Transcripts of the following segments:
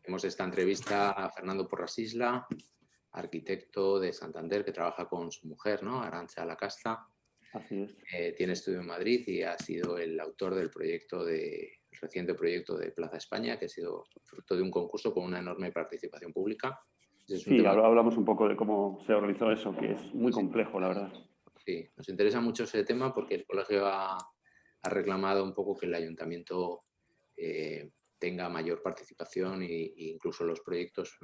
Hemos esta entrevista a Fernando Porras-Isla, arquitecto de Santander que trabaja con su mujer, ¿no? Arantxa Lacasta. Así es. Tiene estudio en Madrid y ha sido el autor del reciente proyecto de Plaza España, que ha sido fruto de un concurso con una enorme participación pública. Sí, hablamos un poco de cómo se organizó eso, que es muy complejo, la verdad. Sí, nos interesa mucho ese tema porque el colegio ha reclamado un poco que el ayuntamiento tenga mayor participación e incluso los proyectos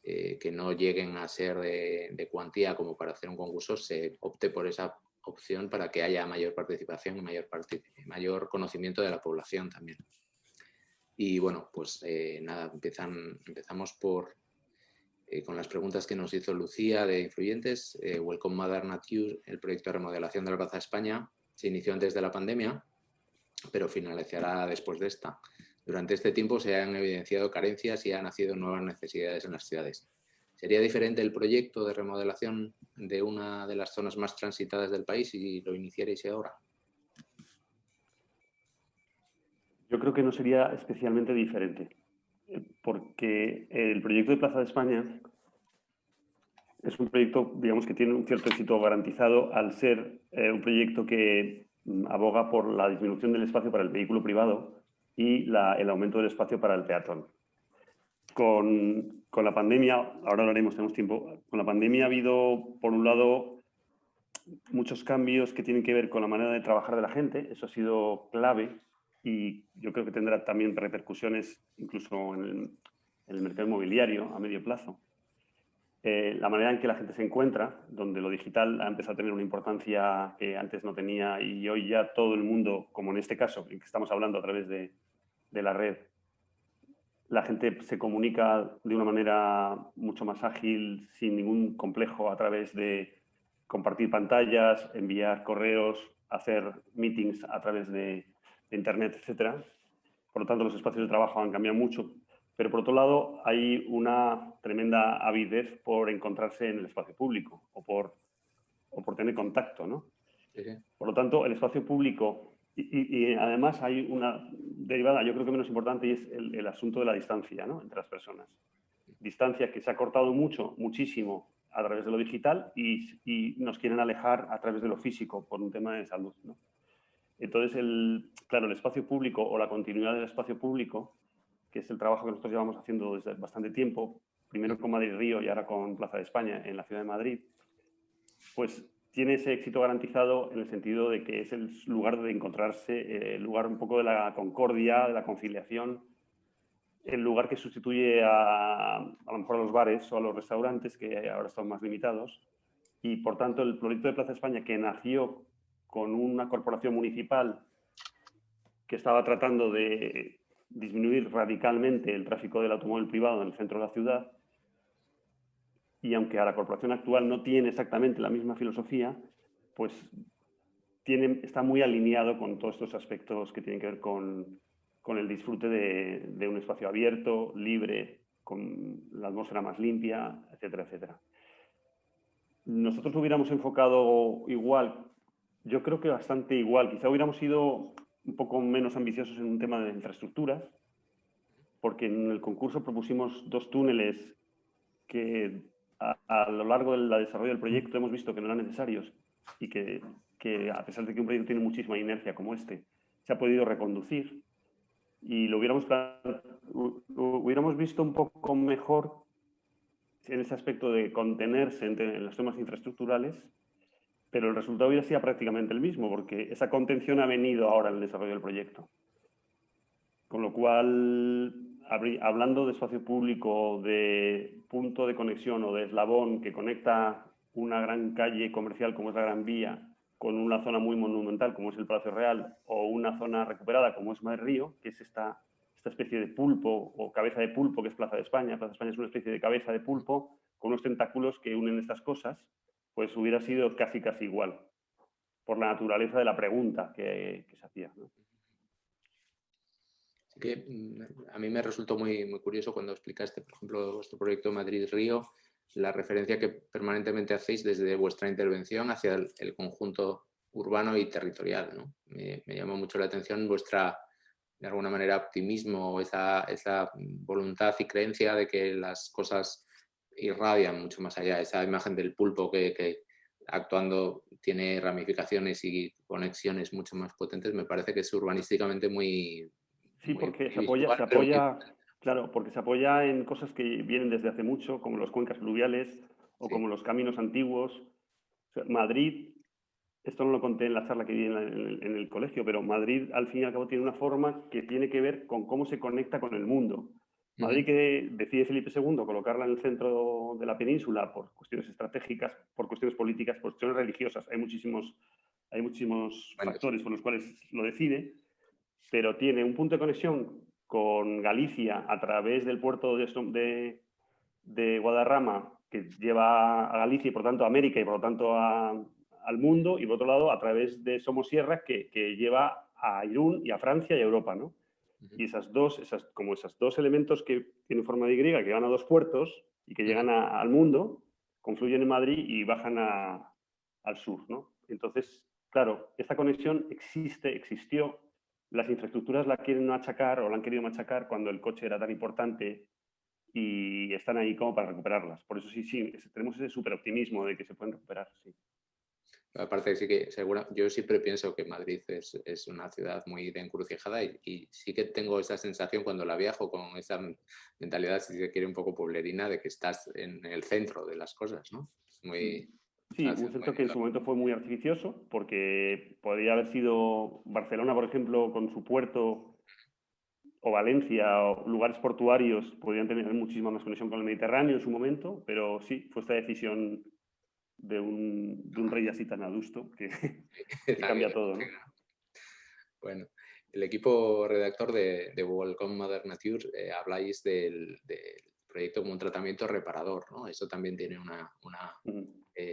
que no lleguen a ser de cuantía como para hacer un concurso, se opte por esa opción para que haya mayor participación y mayor conocimiento de la población también. Y bueno, pues nada, empezamos con las preguntas que nos hizo Lucía de Influyentes. Welcome Mother Nature, el proyecto de remodelación de la Plaza España, se inició antes de la pandemia, pero finalizará después de esta. Durante este tiempo se han evidenciado carencias y han nacido nuevas necesidades en las ciudades. ¿Sería diferente el proyecto de remodelación de una de las zonas más transitadas del país si lo iniciarais ahora? Yo creo que no sería especialmente diferente, porque el proyecto de Plaza de España es un proyecto, digamos, que tiene un cierto éxito garantizado al ser un proyecto que aboga por la disminución del espacio para el vehículo privado y el aumento del espacio para el peatón. Con la pandemia, ahora lo haremos, tenemos tiempo, con la pandemia ha habido, por un lado, muchos cambios que tienen que ver con la manera de trabajar de la gente, eso ha sido clave y yo creo que tendrá también repercusiones incluso en el mercado inmobiliario a medio plazo. La manera en que la gente se encuentra, donde lo digital ha empezado a tener una importancia que antes no tenía y hoy ya todo el mundo, como en este caso, en que estamos hablando a través de la red, la gente se comunica de una manera mucho más ágil, sin ningún complejo, a través de compartir pantallas, enviar correos, hacer meetings a través de Internet, etc. Por lo tanto, los espacios de trabajo han cambiado mucho. Pero, por otro lado, hay una tremenda avidez por encontrarse en el espacio público o por tener contacto, ¿no? Sí. Por lo tanto, el espacio público... Y además hay una derivada, yo creo que menos importante, y es el asunto de la distancia, ¿no?, entre las personas. Distancia que se ha cortado muchísimo a través de lo digital y nos quieren alejar a través de lo físico por un tema de salud, ¿no? Entonces, claro, el espacio público o la continuidad del espacio público, que es el trabajo que nosotros llevamos haciendo desde bastante tiempo, primero con Madrid Río y ahora con Plaza de España en la ciudad de Madrid, pues tiene ese éxito garantizado en el sentido de que es el lugar de encontrarse, el lugar un poco de la concordia, de la conciliación, el lugar que sustituye a lo mejor a los bares o a los restaurantes, que ahora están más limitados. Y, por tanto, el proyecto de Plaza España, que nació con una corporación municipal que estaba tratando de disminuir radicalmente el tráfico del automóvil privado en el centro de la ciudad, y aunque a la corporación actual no tiene exactamente la misma filosofía, pues está muy alineado con todos estos aspectos que tienen que ver con el disfrute de un espacio abierto, libre, con la atmósfera más limpia, etcétera, etcétera. Nosotros lo hubiéramos enfocado igual, yo creo que bastante igual. Quizá hubiéramos sido un poco menos ambiciosos en un tema de infraestructuras, porque en el concurso propusimos 2 túneles que a lo largo del desarrollo del proyecto hemos visto que no eran necesarios y que a pesar de que un proyecto tiene muchísima inercia como este, se ha podido reconducir y lo hubiéramos visto un poco mejor en ese aspecto de contenerse en los temas infraestructurales, pero el resultado hubiera sido prácticamente el mismo, porque esa contención ha venido ahora en el desarrollo del proyecto. Con lo cual, hablando de espacio público, de punto de conexión o de eslabón que conecta una gran calle comercial como es la Gran Vía con una zona muy monumental como es el Palacio Real o una zona recuperada como es Madrid Río, que es esta especie de pulpo o cabeza de pulpo que es Plaza de España. Plaza de España es una especie de cabeza de pulpo con unos tentáculos que unen estas cosas, pues hubiera sido casi igual, por la naturaleza de la pregunta que se hacía, ¿no? Que a mí me resultó muy curioso cuando explicaste, por ejemplo, vuestro proyecto Madrid-Río, la referencia que permanentemente hacéis desde vuestra intervención hacia el conjunto urbano y territorial, ¿no? Me llamó mucho la atención vuestra, de alguna manera, optimismo, esa voluntad y creencia de que las cosas irradian mucho más allá. Esa imagen del pulpo que actuando tiene ramificaciones y conexiones mucho más potentes, me parece que es urbanísticamente muy, Sí, muy porque visual, pero muy... claro, porque se apoya en cosas que vienen desde hace mucho, como los cuencas fluviales o Sí. como los caminos antiguos. O sea, Madrid, esto no lo conté en la charla que di en el colegio, pero Madrid al fin y al cabo tiene una forma que tiene que ver con cómo se conecta con el mundo. Madrid, que decide Felipe II colocarla en el centro de la península por cuestiones estratégicas, por cuestiones políticas, por cuestiones religiosas. Hay muchísimos factores por los cuales lo decide, pero tiene un punto de conexión con Galicia a través del puerto de Guadarrama, que lleva a Galicia y por tanto a América y por lo tanto al mundo, y por otro lado a través de Somosierra, que lleva a Irún y a Francia y a Europa, ¿no? Y esos dos elementos que tienen forma de Y, que van a dos puertos y que llegan al mundo, confluyen en Madrid y bajan al sur, ¿no? Entonces, claro, esta conexión existió. Las infraestructuras la quieren machacar o la han querido machacar cuando el coche era tan importante y están ahí como para recuperarlas. Por eso sí, tenemos ese súper optimismo de que se pueden recuperar, sí. Aparte, sí que yo siempre pienso que Madrid es una ciudad muy de encrucijada y sí que tengo esa sensación cuando la viajo con esa mentalidad, si se quiere, un poco pueblerina, de que estás en el centro de las cosas, ¿no? Sí, un centro que en su momento fue muy artificioso, porque podría haber sido Barcelona, por ejemplo, con su puerto, o Valencia, o lugares portuarios, podrían tener muchísima más conexión con el Mediterráneo en su momento, pero sí, fue esta decisión de un rey así tan adusto que cambia todo, ¿no? Bueno, el equipo redactor de Welcome Mother Nature habláis del proyecto como un tratamiento reparador, ¿no? Eso también tiene una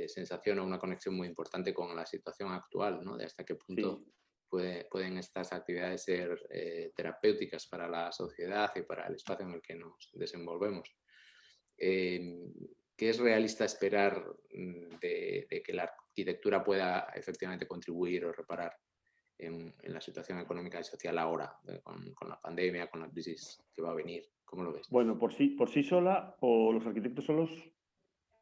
sensación o una conexión muy importante con la situación actual, ¿no? De hasta qué punto pueden estas actividades ser terapéuticas para la sociedad y para el espacio en el que nos desenvolvemos. ¿Qué es realista esperar de que la arquitectura pueda efectivamente contribuir o reparar en la situación económica y social ahora, con la pandemia, con la crisis que va a venir? ¿Cómo lo ves? Bueno, por sí sola, o los arquitectos solos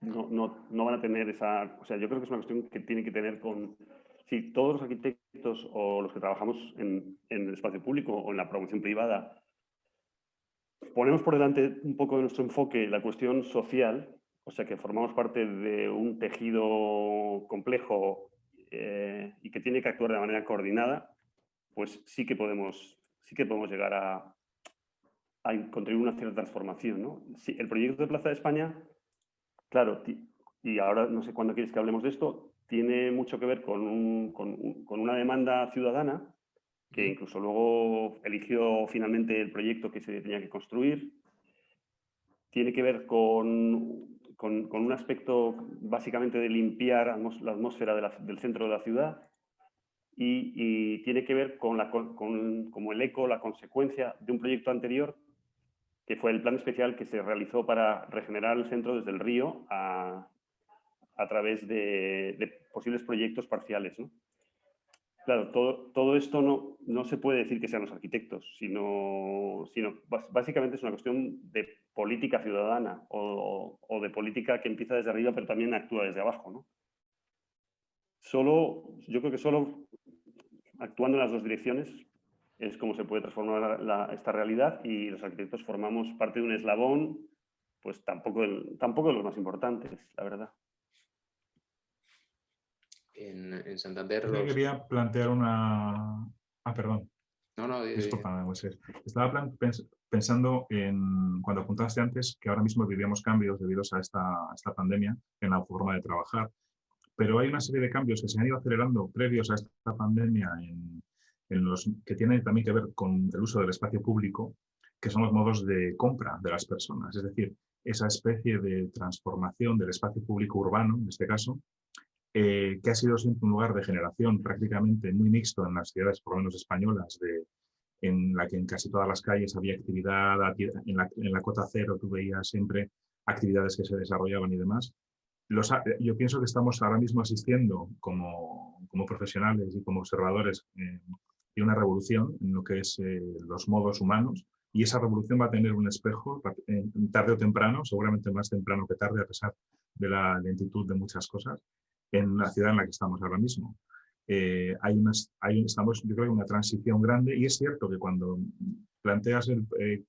no van a tener esa... O sea, yo creo que es una cuestión que tiene que tener con... Si todos los arquitectos o los que trabajamos en el espacio público o en la promoción privada ponemos por delante un poco de nuestro enfoque la cuestión social, o sea, que formamos parte de un tejido complejo y que tiene que actuar de manera coordinada, pues sí que podemos llegar a contribuir a una cierta transformación, ¿no? Sí, el proyecto de Plaza de España, claro, y ahora no sé cuándo quieres que hablemos de esto, tiene mucho que ver con una demanda ciudadana que incluso luego eligió finalmente el proyecto que se tenía que construir. Tiene que ver con un aspecto básicamente de limpiar la atmósfera del centro de la ciudad y tiene que ver con como el eco, la consecuencia de un proyecto anterior que fue el plan especial que se realizó para regenerar el centro desde el río a través de posibles proyectos parciales, ¿no? Claro, todo esto no se puede decir que sean los arquitectos, sino básicamente es una cuestión de política ciudadana o de política que empieza desde arriba pero también actúa desde abajo, ¿no? Yo creo que solo actuando en las dos direcciones es como se puede transformar esta realidad, y los arquitectos formamos parte de un eslabón, pues tampoco de los más importantes, la verdad. En Santander... Quería plantear una... perdón. No. Disculpa, Moisés. Estaba pensando en, cuando apuntaste antes, que ahora mismo vivíamos cambios debido a esta pandemia en la forma de trabajar, pero hay una serie de cambios que se han ido acelerando previos a esta pandemia en los que tienen también que ver con el uso del espacio público, que son los modos de compra de las personas. Es decir, esa especie de transformación del espacio público urbano, en este caso, que ha sido siempre un lugar de generación prácticamente muy mixto en las ciudades, por lo menos españolas, en la que en casi todas las calles había actividad, en la cota cero tú veías siempre actividades que se desarrollaban y demás. Yo pienso que estamos ahora mismo asistiendo como profesionales y como observadores de una revolución en lo que es los modos humanos, y esa revolución va a tener un espejo tarde o temprano, seguramente más temprano que tarde, a pesar de la lentitud de muchas cosas, en la ciudad en la que estamos ahora mismo. Estamos, yo creo, en una transición grande, y es cierto que cuando planteas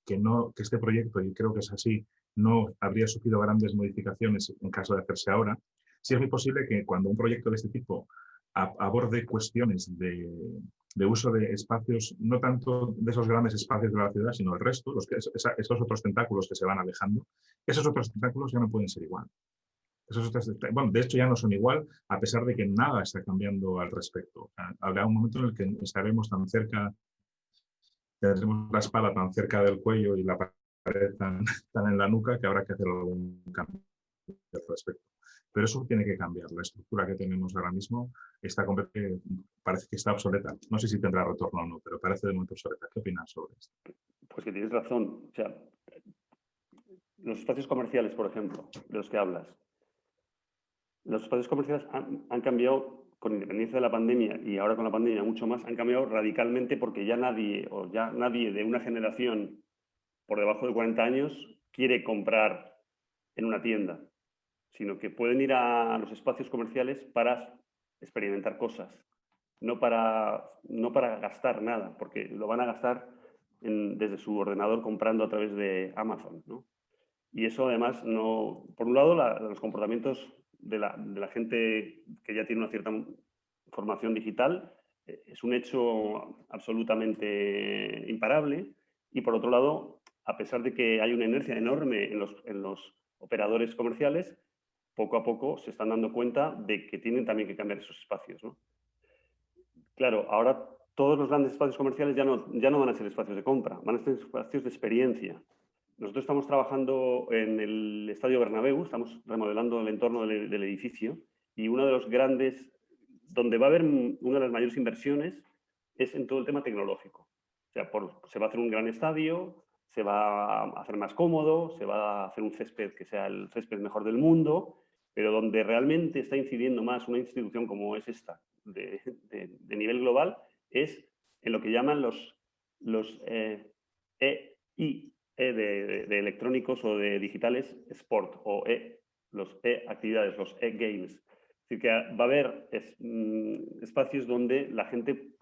que este proyecto, y creo que es así, no habría sufrido grandes modificaciones en caso de hacerse ahora, sí es muy posible que cuando un proyecto de este tipo aborde cuestiones de uso de espacios, no tanto de esos grandes espacios de la ciudad, sino el resto, esos otros tentáculos que se van alejando, esos otros tentáculos ya no pueden ser igual. Bueno, de hecho ya no son igual, a pesar de que nada está cambiando al respecto. Habrá un momento en el que estaremos tan cerca, tendremos la espada tan cerca del cuello y la pared tan en la nuca, que habrá que hacer algún cambio al respecto. Pero eso tiene que cambiar. La estructura que tenemos ahora mismo parece que está obsoleta. No sé si tendrá retorno o no, pero parece de momento obsoleta. ¿Qué opinas sobre esto? Pues que tienes razón. O sea, los espacios comerciales, por ejemplo, de los que hablas, los espacios comerciales han cambiado, con independencia de la pandemia, y ahora con la pandemia mucho más, han cambiado radicalmente, porque ya nadie de una generación por debajo de 40 años quiere comprar en una tienda, sino que pueden ir a los espacios comerciales para experimentar cosas, no para gastar nada, porque lo van a gastar desde su ordenador comprando a través de Amazon, ¿no? Y eso además no... Por un lado, los comportamientos de la gente que ya tiene una cierta formación digital es un hecho absolutamente imparable, y por otro lado, a pesar de que hay una inercia enorme en los operadores comerciales, poco a poco se están dando cuenta de que tienen también que cambiar esos espacios, ¿no? Claro, ahora todos los grandes espacios comerciales ya no van a ser espacios de compra, van a ser espacios de experiencia. Nosotros estamos trabajando en el Estadio Bernabéu, estamos remodelando el entorno del edificio, y uno de los grandes, donde va a haber una de las mayores inversiones, es en todo el tema tecnológico. O sea, se va a hacer un gran estadio, se va a hacer más cómodo, se va a hacer un césped que sea el césped mejor del mundo, pero donde realmente está incidiendo más una institución como es esta, de nivel global, es en lo que llaman los EI, de electrónicos o de digitales, sport, o los actividades, los games. Es decir, que va a haber espacios donde la gente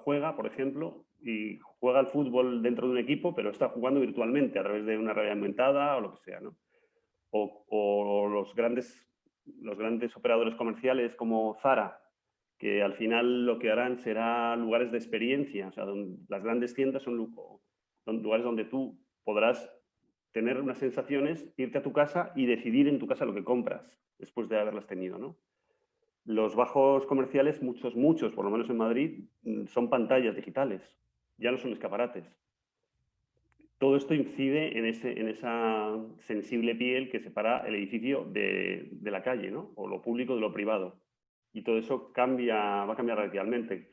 juega, por ejemplo, y juega al fútbol dentro de un equipo, pero está jugando virtualmente a través de una realidad aumentada o lo que sea, ¿no? O los grandes operadores comerciales como Zara, que al final lo que harán será lugares de experiencia. O sea, las grandes tiendas son lugares donde tú podrás tener unas sensaciones, irte a tu casa y decidir en tu casa lo que compras después de haberlas tenido, ¿no? Los bajos comerciales, muchos, por lo menos en Madrid, son pantallas digitales, ya no son escaparates. Todo esto incide en esa sensible piel que separa el edificio de la calle, ¿no? O lo público de lo privado. Y todo eso va a cambiar radicalmente.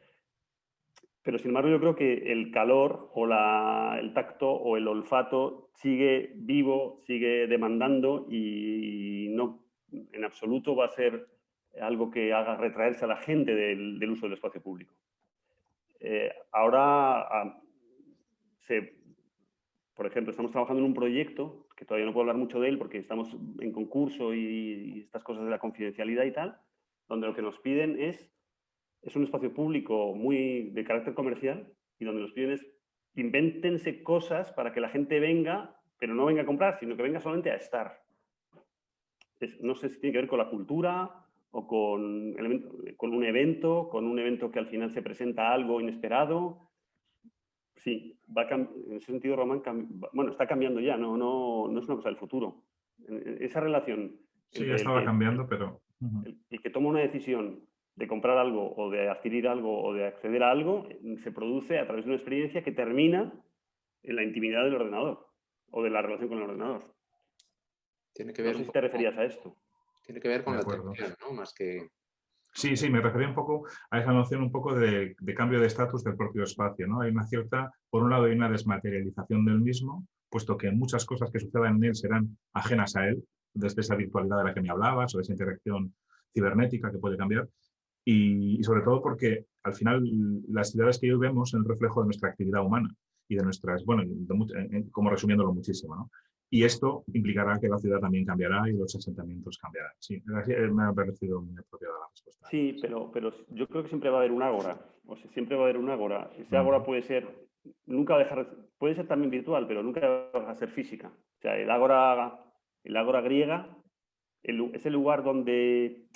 Pero sin embargo yo creo que el calor o el tacto o el olfato sigue vivo, sigue demandando, y no en absoluto va a ser algo que haga retraerse a la gente del uso del espacio público. Ahora, por ejemplo, estamos trabajando en un proyecto, que todavía no puedo hablar mucho de él porque estamos en concurso y estas cosas de la confidencialidad y tal, donde lo que nos piden es un espacio público muy de carácter comercial, y donde nos piden es invéntense cosas para que la gente venga, pero no venga a comprar, sino que venga solamente a estar. No sé si tiene que ver con la cultura o con un evento que al final se presenta algo inesperado. Sí, en ese sentido, Román, está cambiando ya, no es una cosa del futuro. Esa relación sí, ya estaba cambiando, pero... el que toma una decisión de comprar algo o de adquirir algo o de acceder a algo se produce a través de una experiencia que termina en la intimidad del ordenador o de la relación con el ordenador. Tiene que ver no sé si te referías a esto. Tiene que ver con la atención, ¿no? Más que... Sí, me refería un poco a esa noción un poco de cambio de estatus del propio espacio, ¿no? Hay una cierta, por un lado hay una desmaterialización del mismo, puesto que muchas cosas que sucedan en él serán ajenas a él, desde esa virtualidad de la que me hablabas o de esa interacción cibernética que puede cambiar, y sobre todo porque al final las ciudades que hoy vemos son el reflejo de nuestra actividad humana. y de nuestras, bueno, como resumiéndolo muchísimo, ¿no? Y esto implicará que la ciudad también cambiará y los asentamientos cambiarán. Sí, me ha parecido muy apropiada la respuesta. Sí, pero yo creo que siempre va a haber un ágora. O sea, siempre va a haber un ágora. Ese ágora puede ser, nunca dejar, puede ser también virtual, pero nunca va a ser física. O sea, el ágora griega es el lugar donde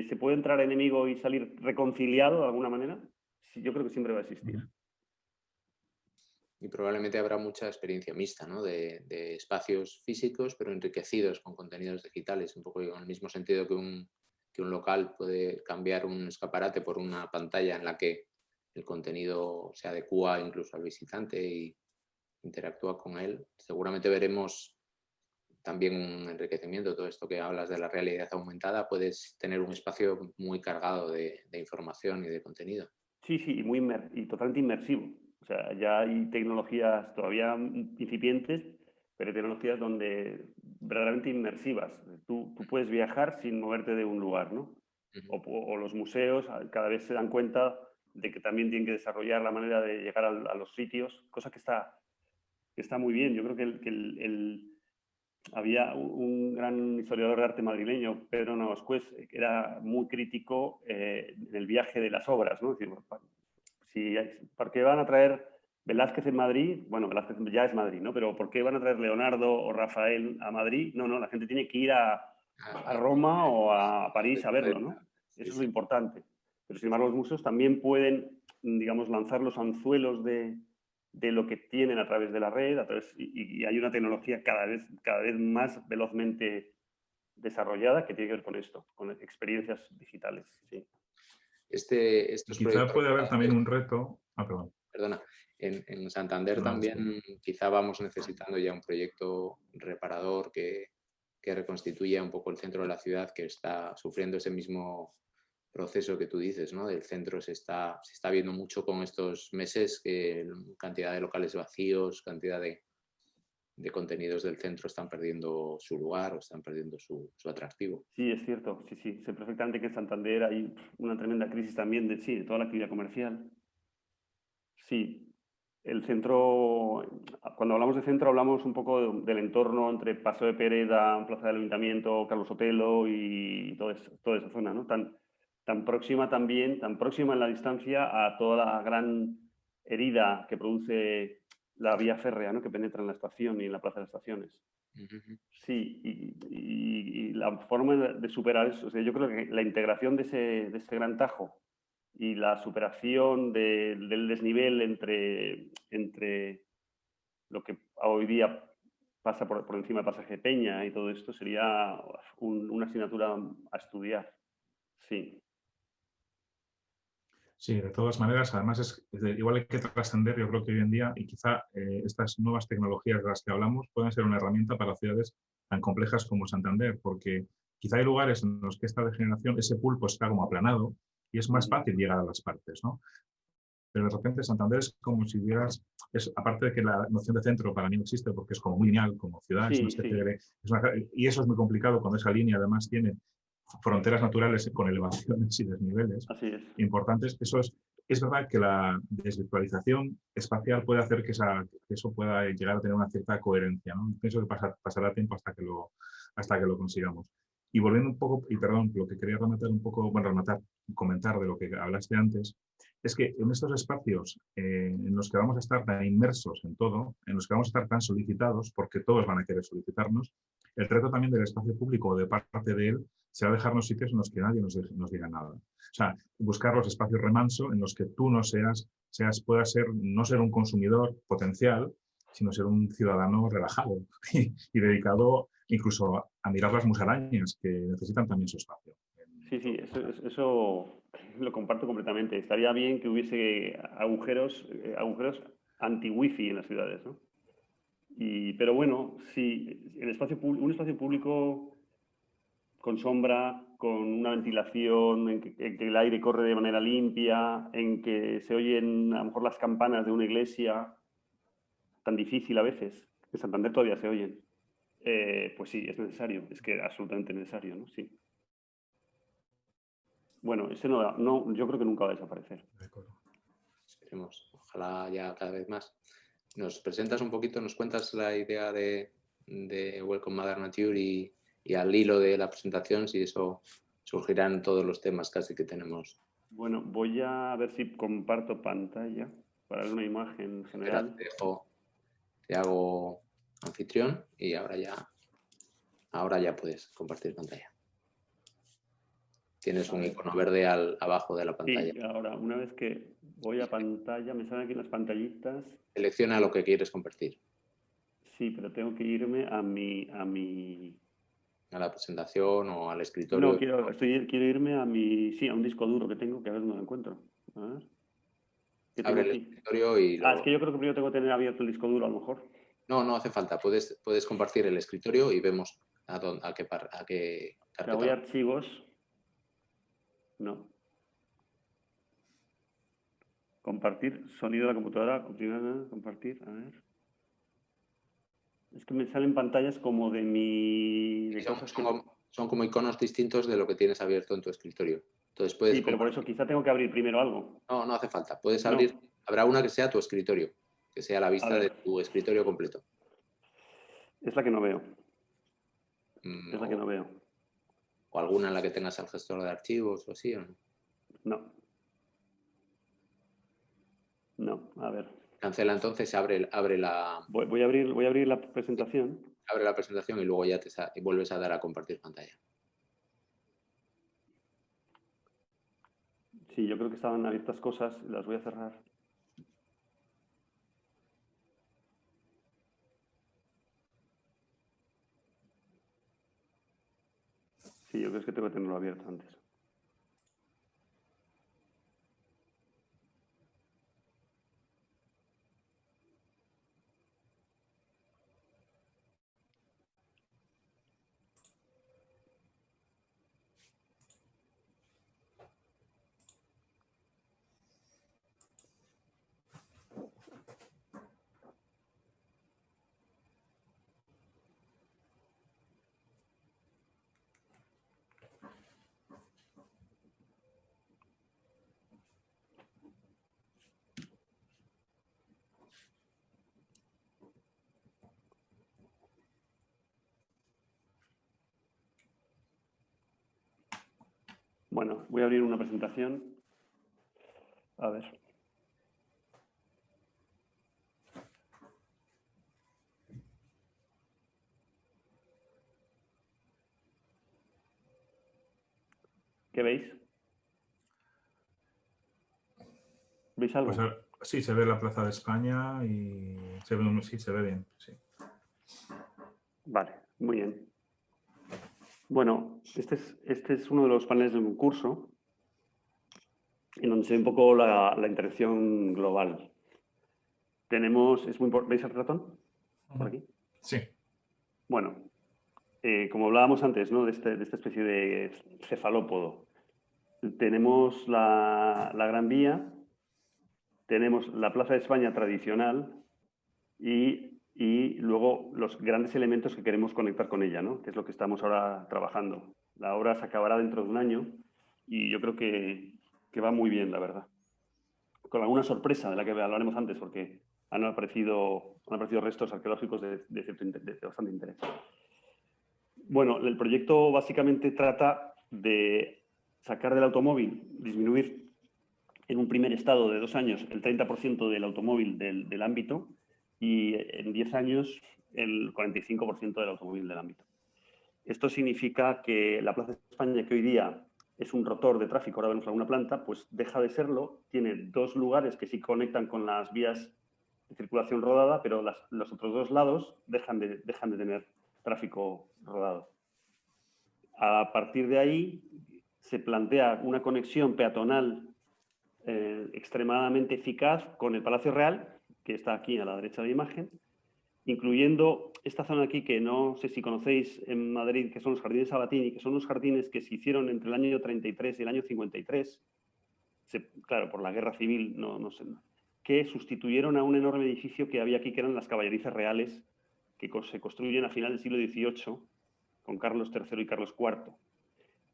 se puede entrar enemigo y salir reconciliado de alguna manera. Sí, yo creo que siempre va a existir. Y probablemente habrá mucha experiencia mixta, ¿no? De espacios físicos, pero enriquecidos con contenidos digitales, un poco en el mismo sentido que un local puede cambiar un escaparate por una pantalla en la que el contenido se adecúa incluso al visitante y interactúa con él. Seguramente veremos también un enriquecimiento. Todo esto que hablas de la realidad aumentada, puedes tener un espacio muy cargado de información y de contenido. Sí, sí, y totalmente inmersivo. O sea, ya hay tecnologías todavía incipientes, pero hay tecnologías donde verdaderamente inmersivas. Tú puedes viajar sin moverte de un lugar, ¿no? O los museos cada vez se dan cuenta de que también tienen que desarrollar la manera de llegar a los sitios, cosa que está muy bien. Yo creo que había un gran historiador de arte madrileño, Pedro Navascués, que era muy crítico en el viaje de las obras, ¿no? Es decir, ¿por qué van a traer Velázquez en Madrid? Bueno, Velázquez ya es Madrid, ¿no? Pero ¿por qué van a traer Leonardo o Rafael a Madrid? No, la gente tiene que ir a Roma o a París a verlo, ¿no? Eso es lo importante. Pero sin embargo, los museos también pueden, digamos, lanzar los anzuelos de lo que tienen a través de la red, y hay una tecnología cada vez más velozmente desarrollada que tiene que ver con esto, con experiencias digitales. Sí. Estos Quizá puede haber también un reto. Perdona, en Santander también quizá vamos necesitando ya un proyecto reparador que reconstituya un poco el centro de la ciudad, que está sufriendo ese mismo proceso que tú dices, ¿no? Del centro se está viendo mucho con estos meses, que cantidad de locales vacíos, cantidad de contenidos del centro están perdiendo su lugar o están perdiendo su atractivo. Sí, es cierto, sí. Sé perfectamente que en Santander hay una tremenda crisis también de toda la actividad comercial. Sí, el centro, cuando hablamos de centro hablamos un poco del entorno entre Paso de Pereda, Plaza del Ayuntamiento, Carlos Sotelo y toda esa zona, ¿no? Tan próxima también, tan próxima en la distancia a toda la gran herida que produce la vía férrea, ¿no? Que penetra en la estación y en la Plaza de Estaciones. Sí, y la forma de superar eso, o sea, yo creo que la integración de ese gran tajo y la superación del desnivel entre lo que hoy día pasa por encima del pasaje de Peña y todo esto sería una asignatura a estudiar. Sí. Sí, de todas maneras, además igual hay que trascender, yo creo que hoy en día, y quizá estas nuevas tecnologías de las que hablamos pueden ser una herramienta para ciudades tan complejas como Santander, porque quizá hay lugares en los que esta degeneración, ese pulpo está como aplanado y es más fácil llegar a las partes, ¿no? Pero de repente Santander es como si vieras, aparte de que la noción de centro para mí no existe porque es como muy lineal, como ciudad, es una especie de... y eso es muy complicado cuando esa línea además tiene fronteras naturales con elevaciones y desniveles importantes. Es verdad que la desvirtualización espacial puede hacer que eso pueda llegar a tener una cierta coherencia, ¿no? Pienso que pasará tiempo hasta que lo consigamos. Y volviendo un poco, y perdón, lo que quería comentar de lo que hablaste antes, es que en estos espacios en los que vamos a estar tan inmersos en todo, en los que vamos a estar tan solicitados, porque todos van a querer solicitarnos, el reto también del espacio público o de parte de él será dejarnos sitios en los que nadie nos diga nada. O sea, buscar los espacios remanso en los que tú no puedas no ser un consumidor potencial, sino ser un ciudadano relajado y dedicado incluso a mirar las musarañas que necesitan también su espacio. Sí, eso lo comparto completamente. Estaría bien que hubiese agujeros anti-wifi en las ciudades, ¿no? Pero bueno, sí, un espacio público con sombra, con una ventilación, en que el aire corre de manera limpia, en que se oyen a lo mejor las campanas de una iglesia, tan difícil a veces, en Santander todavía se oyen. Pues sí, es necesario, es que absolutamente necesario, ¿no? Sí. Bueno, ese yo creo que nunca va a desaparecer. De acuerdo. Esperemos, ojalá ya cada vez más. ¿Nos presentas un poquito, nos cuentas la idea de Welcome Mother Nature y al hilo de la presentación, si eso surgirán todos los temas casi que tenemos? Bueno, voy a ver si comparto pantalla para ver una imagen general. Espera, te hago anfitrión y ahora ya puedes compartir pantalla. Tienes un icono verde abajo de la pantalla. Sí, ahora, una vez que voy a pantalla, me salen aquí las pantallitas. Selecciona lo que quieres compartir. Sí, pero tengo que irme a mi... A la presentación o al escritorio. No, quiero irme a a un disco duro que tengo, que a ver dónde lo encuentro. A ver. ¿Qué tengo Abre el aquí? escritorio y Es que yo creo que primero tengo que tener abierto el disco duro, a lo mejor. No, no hace falta. Puedes compartir el escritorio y vemos a qué carpeta. Voy a archivos. No. Compartir sonido de la computadora. Compartir. A ver. Es que me salen pantallas como de mi... Son como iconos distintos de lo que tienes abierto en tu escritorio. Entonces puedes Sí, pero por eso quizá tengo que abrir primero algo. No hace falta. Puedes abrir. No. Habrá una que sea tu escritorio, que sea la vista de tu escritorio completo. Es la que no veo. Es la que no veo. ¿O alguna en la que tengas el gestor de archivos o así o no? No. No, a ver. Cancela entonces, abre la... Voy a abrir la presentación. Abre la presentación y luego ya vuelves a dar a compartir pantalla. Sí, yo creo que estaban abiertas cosas, las voy a cerrar. Sí, yo creo que tengo que tenerlo abierto antes. Bueno, voy a abrir una presentación. A ver. ¿Qué veis? ¿Veis algo? Pues sí, se ve la Plaza de España y sí, se ve bien. Sí. Vale, muy bien. Bueno, este es uno de los paneles de un curso en donde se ve un poco la interacción global. ¿Veis el ratón? Por aquí. Sí. Bueno, como hablábamos antes, ¿no? de esta especie de cefalópodo, tenemos la Gran Vía, tenemos la Plaza de España tradicional y luego los grandes elementos que queremos conectar con ella, ¿no? Que es lo que estamos ahora trabajando. La obra se acabará dentro de un año y yo creo que va muy bien, la verdad. Con alguna sorpresa de la que hablaremos antes, porque han aparecido restos arqueológicos de bastante interés. Bueno, el proyecto básicamente trata de sacar del automóvil, disminuir en un primer estado de 2 años el 30% del automóvil del ámbito y en 10 años el 45% del automóvil del ámbito. Esto significa que la Plaza de España, que hoy día es un rotor de tráfico, ahora vemos alguna planta, pues deja de serlo, tiene 2 lugares que sí conectan con las vías de circulación rodada, pero los otros 2 lados dejan de tener tráfico rodado. A partir de ahí se plantea una conexión peatonal extremadamente eficaz con el Palacio Real, que está aquí a la derecha de la imagen, incluyendo esta zona aquí que no sé si conocéis en Madrid, que son los Jardines Sabatini, que son unos jardines que se hicieron entre el año 33 y el año 53, claro, por la guerra civil, no sé, que sustituyeron a un enorme edificio que había aquí, que eran las caballerizas reales, que se construyen a final del siglo XVIII, con Carlos III y Carlos IV.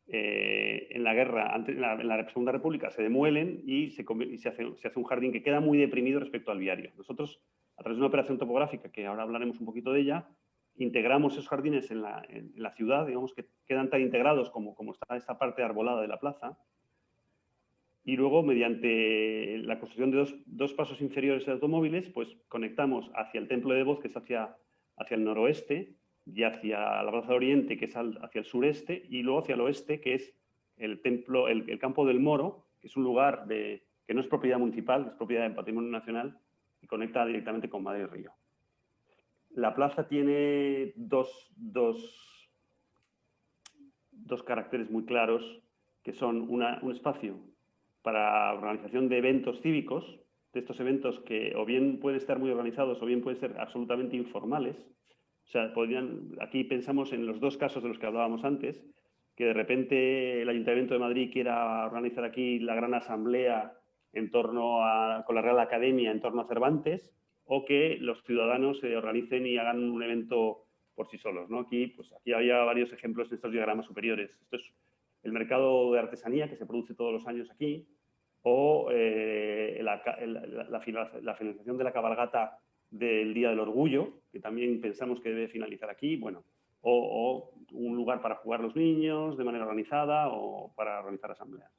en la guerra, en la Segunda República, se demuelen y se hace un jardín que queda muy deprimido respecto al viario. Nosotros, a través de una operación topográfica, que ahora hablaremos un poquito de ella, integramos esos jardines en la ciudad, digamos que quedan tan integrados como está esta parte arbolada de la plaza, y luego, mediante la construcción de dos pasos inferiores de automóviles, pues conectamos hacia el Templo de Voz, que es hacia el noroeste, y hacia la Plaza de Oriente, que es hacia el sureste, y luego hacia el oeste, que es el Campo del Moro, que es un lugar que no es propiedad municipal, es propiedad del Patrimonio Nacional, y conecta directamente con Madrid Río. La plaza tiene dos caracteres muy claros, que son un espacio para organización de eventos cívicos, de estos eventos que o bien pueden estar muy organizados o bien pueden ser absolutamente informales. O sea, aquí pensamos en los dos casos de los que hablábamos antes, que de repente el Ayuntamiento de Madrid quiera organizar aquí la gran asamblea con la Real Academia en torno a Cervantes, o que los ciudadanos se organicen y hagan un evento por sí solos, ¿no? Aquí había varios ejemplos en estos diagramas superiores. Esto es el mercado de artesanía que se produce todos los años aquí, o la finalización de la cabalgata del Día del Orgullo, que también pensamos que debe finalizar aquí, bueno, o un lugar para jugar los niños de manera organizada o para organizar asambleas.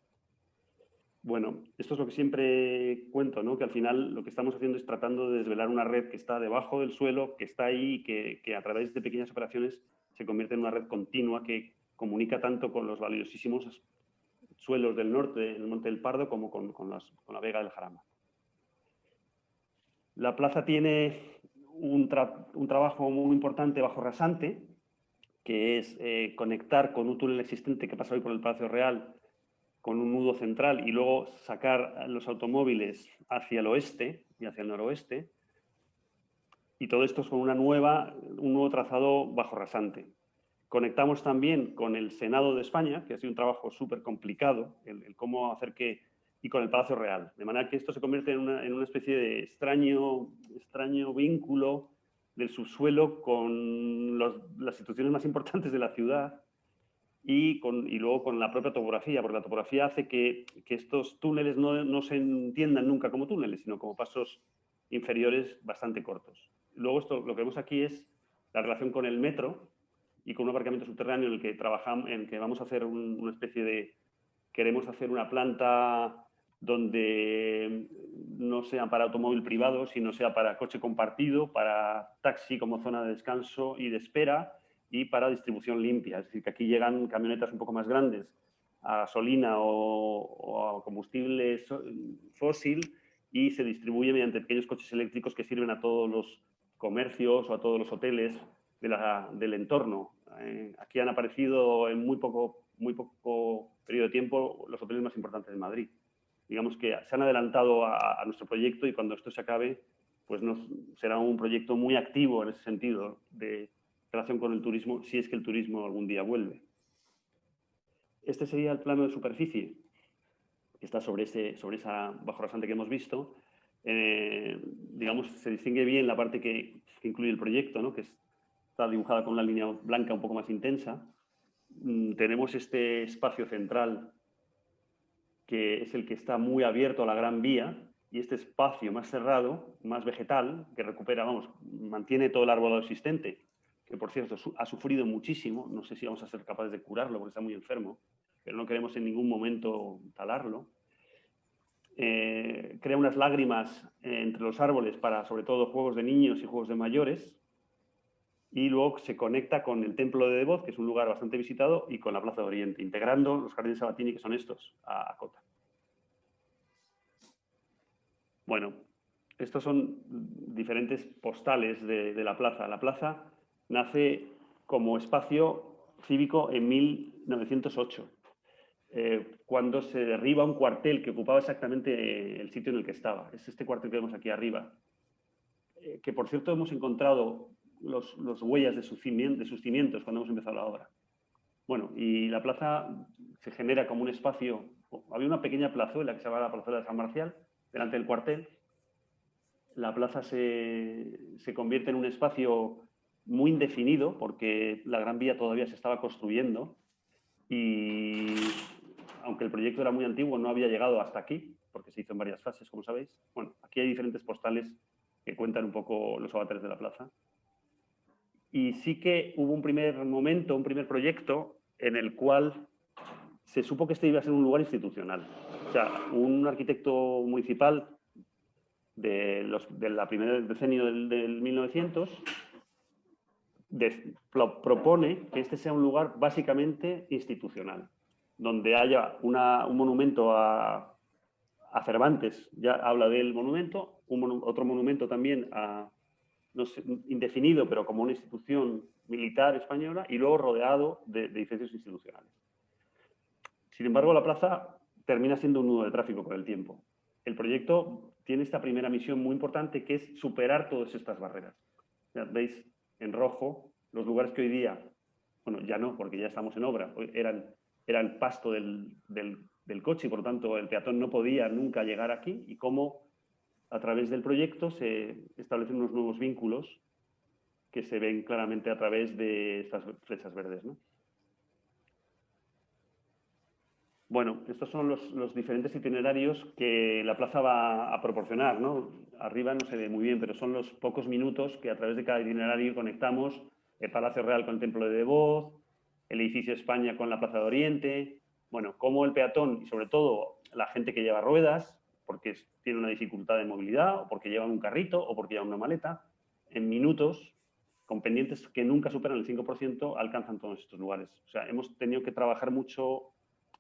Bueno, esto es lo que siempre cuento, ¿no? Que al final lo que estamos haciendo es tratando de desvelar una red que está debajo del suelo, que está ahí y que a través de pequeñas operaciones se convierte en una red continua que comunica tanto con los valiosísimos suelos del norte, el Monte del Pardo, como con la Vega del Jarama. La plaza tiene un trabajo muy importante bajo rasante, que es conectar con un túnel existente que pasa hoy por el Palacio Real con un nudo central y luego sacar los automóviles hacia el oeste y hacia el noroeste. Y todo esto es con un nuevo trazado bajo rasante. Conectamos también con el Senado de España, que ha sido un trabajo súper complicado, el cómo hacer y con el Palacio Real. De manera que esto se convierte en una especie de extraño vínculo del subsuelo con las instituciones más importantes de la ciudad y luego con la propia topografía, porque la topografía hace que estos túneles no se entiendan nunca como túneles, sino como pasos inferiores bastante cortos. Luego lo que vemos aquí es la relación con el metro y con un aparcamiento subterráneo en el que trabajamos, en el que vamos a hacer una especie de... Queremos hacer una planta donde no sea para automóvil privado, sino sea para coche compartido, para taxi como zona de descanso y de espera, y para distribución limpia. Es decir, que aquí llegan camionetas un poco más grandes a gasolina o a combustible fósil y se distribuye mediante pequeños coches eléctricos que sirven a todos los comercios o a todos los hoteles del entorno. Aquí han aparecido en muy poco periodo de tiempo los hoteles más importantes de Madrid. Digamos que se han adelantado a nuestro proyecto y cuando esto se acabe, pues será un proyecto muy activo en ese sentido de relación con el turismo, si es que el turismo algún día vuelve. Este sería el plano de superficie que está sobre esa bajo rasante que hemos visto. Digamos, se distingue bien la parte que incluye el proyecto, ¿no? Que está dibujada con una línea blanca un poco más intensa. Tenemos este espacio central que es el que está muy abierto a la Gran Vía, y este espacio más cerrado, más vegetal, que recupera, mantiene todo el arbolado existente, que por cierto ha sufrido muchísimo, no sé si vamos a ser capaces de curarlo porque está muy enfermo, pero no queremos en ningún momento talarlo. Crea unas lágrimas entre los árboles para sobre todo juegos de niños y juegos de mayores, y luego se conecta con el Templo de Devoz, que es un lugar bastante visitado, y con la Plaza de Oriente, integrando los jardines Sabatini, que son estos, a cota. Bueno, estos son diferentes postales de la plaza. La plaza nace como espacio cívico en 1908, cuando se derriba un cuartel que ocupaba exactamente el sitio en el que estaba. Es este cuartel que vemos aquí arriba, que por cierto hemos encontrado los huellas de sus cimientos cuando hemos empezado la obra. Bueno, y la plaza se genera como un espacio. Había una pequeña plazuela que se llama la plazuela de San Marcial, delante del cuartel. La plaza se convierte en un espacio muy indefinido porque la Gran Vía todavía se estaba construyendo y aunque el proyecto era muy antiguo, no había llegado hasta aquí, porque se hizo en varias fases, como sabéis. Bueno, aquí hay diferentes postales que cuentan un poco los avatares de la plaza. Y sí que hubo un primer momento, un primer proyecto en el cual se supo que este iba a ser un lugar institucional. O sea, un arquitecto municipal de la primera decenio del 1900 propone que este sea un lugar básicamente institucional, donde haya un monumento a Cervantes, ya habla del monumento, otro monumento también a, no sé, indefinido, pero como una institución militar española, y luego rodeado de edificios institucionales. Sin embargo, la plaza termina siendo un nudo de tráfico con el tiempo. El proyecto tiene esta primera misión muy importante, que es superar todas estas barreras. Ya veis en rojo los lugares que hoy día, bueno, ya no, porque ya estamos en obra, era el pasto del coche y por lo tanto el peatón no podía nunca llegar aquí, y cómo a través del proyecto se establecen unos nuevos vínculos que se ven claramente a través de estas flechas verdes, ¿no? Bueno, estos son los diferentes itinerarios que la plaza va a proporcionar, ¿no? Arriba no se ve muy bien, pero son los pocos minutos que a través de cada itinerario conectamos el Palacio Real con el Templo de Devoz, el Edificio España con la Plaza de Oriente, bueno, cómo el peatón y sobre todo la gente que lleva ruedas, porque tiene una dificultad de movilidad, o porque llevan un carrito, o porque llevan una maleta, en minutos, con pendientes que nunca superan el 5%, alcanzan todos estos lugares. O sea, hemos tenido que trabajar mucho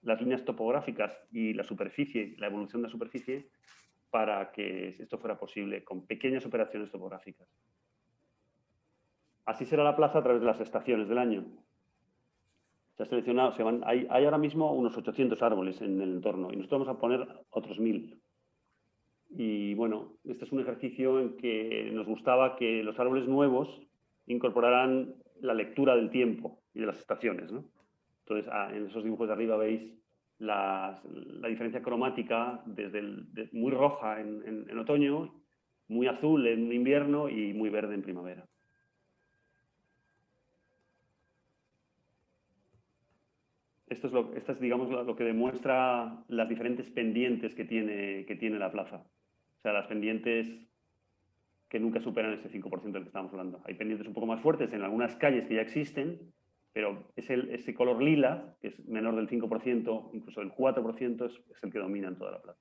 las líneas topográficas y la superficie, la evolución de la superficie, para que esto fuera posible, con pequeñas operaciones topográficas. Así será la plaza a través de las estaciones del año. Se ha seleccionado, hay ahora mismo unos 800 árboles en el entorno y nosotros vamos a poner otros 1000. Y bueno, este es un ejercicio en que nos gustaba que los árboles nuevos incorporaran la lectura del tiempo y de las estaciones, ¿no? Entonces, en esos dibujos de arriba veis la diferencia cromática desde muy roja en otoño, muy azul en invierno y muy verde en primavera. Esto es digamos, lo que demuestra las diferentes pendientes que tiene la plaza. O sea, las pendientes que nunca superan ese 5% del que estamos hablando. Hay pendientes un poco más fuertes en algunas calles que ya existen, pero ese color lila, que es menor del 5%, incluso del 4%, es el que domina en toda la plaza.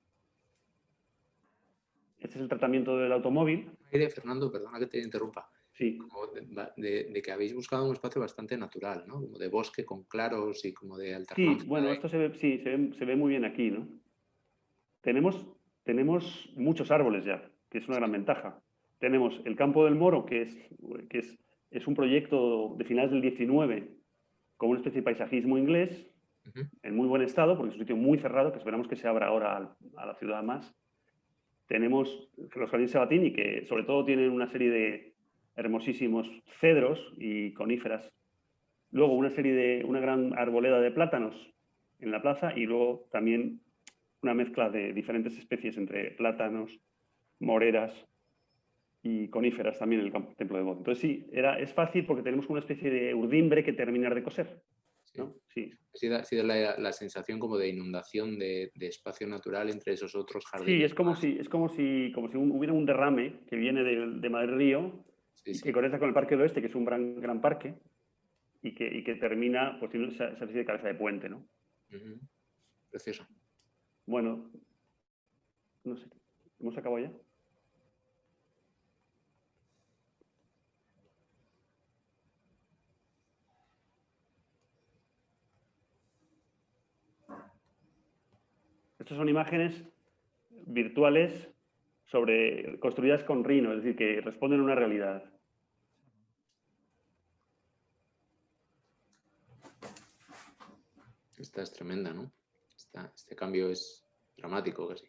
Este es el tratamiento del automóvil. Fernando, perdona que te interrumpa. Sí. Como de que habéis buscado un espacio bastante natural, ¿no? Como de bosque con claros y como de alternancia. Sí, bueno, esto se ve muy bien aquí, ¿no? Tenemos muchos árboles ya, que es una gran ventaja. Tenemos el Campo del Moro, que es un proyecto de finales del 19, con una especie de paisajismo inglés, en muy buen estado, porque es un sitio muy cerrado, que esperamos que se abra ahora a la ciudad más. Tenemos los Jardines Sabatini, que sobre todo tienen una serie de hermosísimos cedros y coníferas. Luego una gran arboleda de plátanos en la plaza, y luego también una mezcla de diferentes especies entre plátanos, moreras y coníferas también en el Templo de Devoz. Entonces sí, es fácil porque tenemos una especie de urdimbre que terminar de coser, ¿no? Sí. Sí da la sensación como de inundación de espacio natural entre esos otros jardines. Sí, es como si hubiera un derrame que viene de Madrid Río, y que conecta con el Parque del Oeste, que es un gran parque, y que termina, pues tiene esa especie de cabeza de puente, ¿no? Precioso. Bueno, no sé, ¿hemos acabado ya? Estas son imágenes virtuales construidas con Rhino, es decir, que responden a una realidad. Esta es tremenda, ¿no? Este cambio es dramático casi.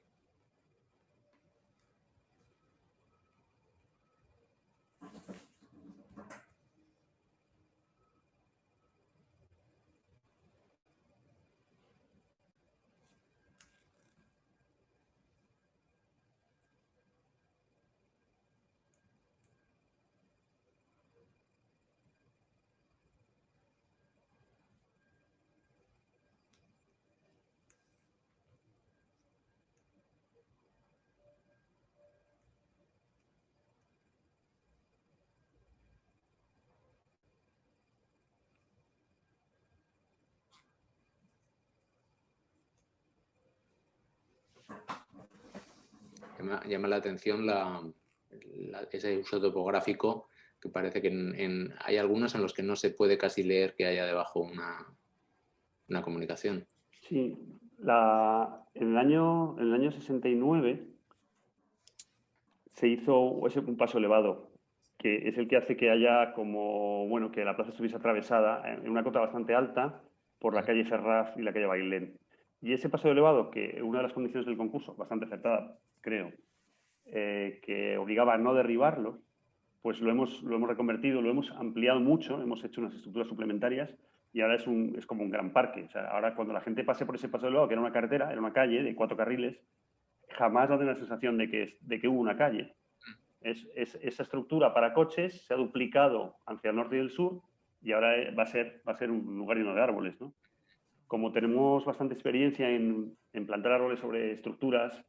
Llama la atención ese uso topográfico, que parece que hay algunos en los que no se puede casi leer que haya debajo una comunicación. Sí, en el año 69 se hizo un paso elevado, que es el que hace que haya como, bueno, que la plaza estuviese atravesada en una cota bastante alta por la calle Ferraz y la calle Bailén. Y ese paso elevado, que una de las condiciones del concurso, bastante acertada, creo, que obligaba a no derribarlo, pues lo hemos reconvertido, lo hemos ampliado mucho, hemos hecho unas estructuras suplementarias y ahora es como un gran parque. O sea, ahora cuando la gente pase por ese paso elevado, que era una carretera, era una calle de 4 carriles, jamás va a tener la sensación de que hubo una calle. Esa estructura para coches se ha duplicado hacia el norte y el sur y ahora va a ser un lugar lleno de árboles, ¿no? Como tenemos bastante experiencia en plantar árboles sobre estructuras,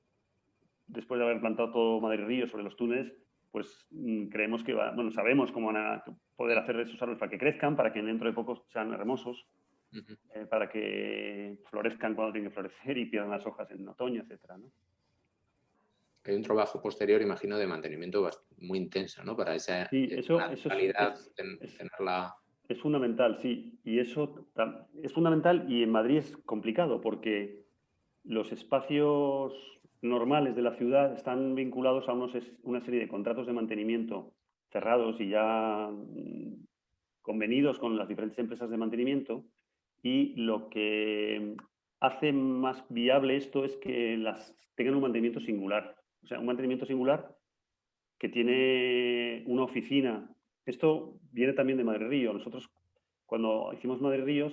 después de haber plantado todo Madrid Río sobre los túneles, pues creemos que sabemos cómo van a poder hacer esos árboles para que crezcan, para que dentro de poco sean hermosos, para que florezcan cuando tienen que florecer y pierdan las hojas en otoño, etcétera, ¿no? Hay un trabajo posterior, imagino, de mantenimiento muy intenso, ¿no? Para esa calidad, tenerla... Es fundamental, sí. Y eso es fundamental y en Madrid es complicado porque los espacios normales de la ciudad están vinculados a una serie de contratos de mantenimiento cerrados y ya convenidos con las diferentes empresas de mantenimiento, y lo que hace más viable esto es que tengan un mantenimiento singular. O sea, un mantenimiento singular que tiene una oficina. Esto viene también de Madrid Río. Nosotros, cuando hicimos Madrid Río,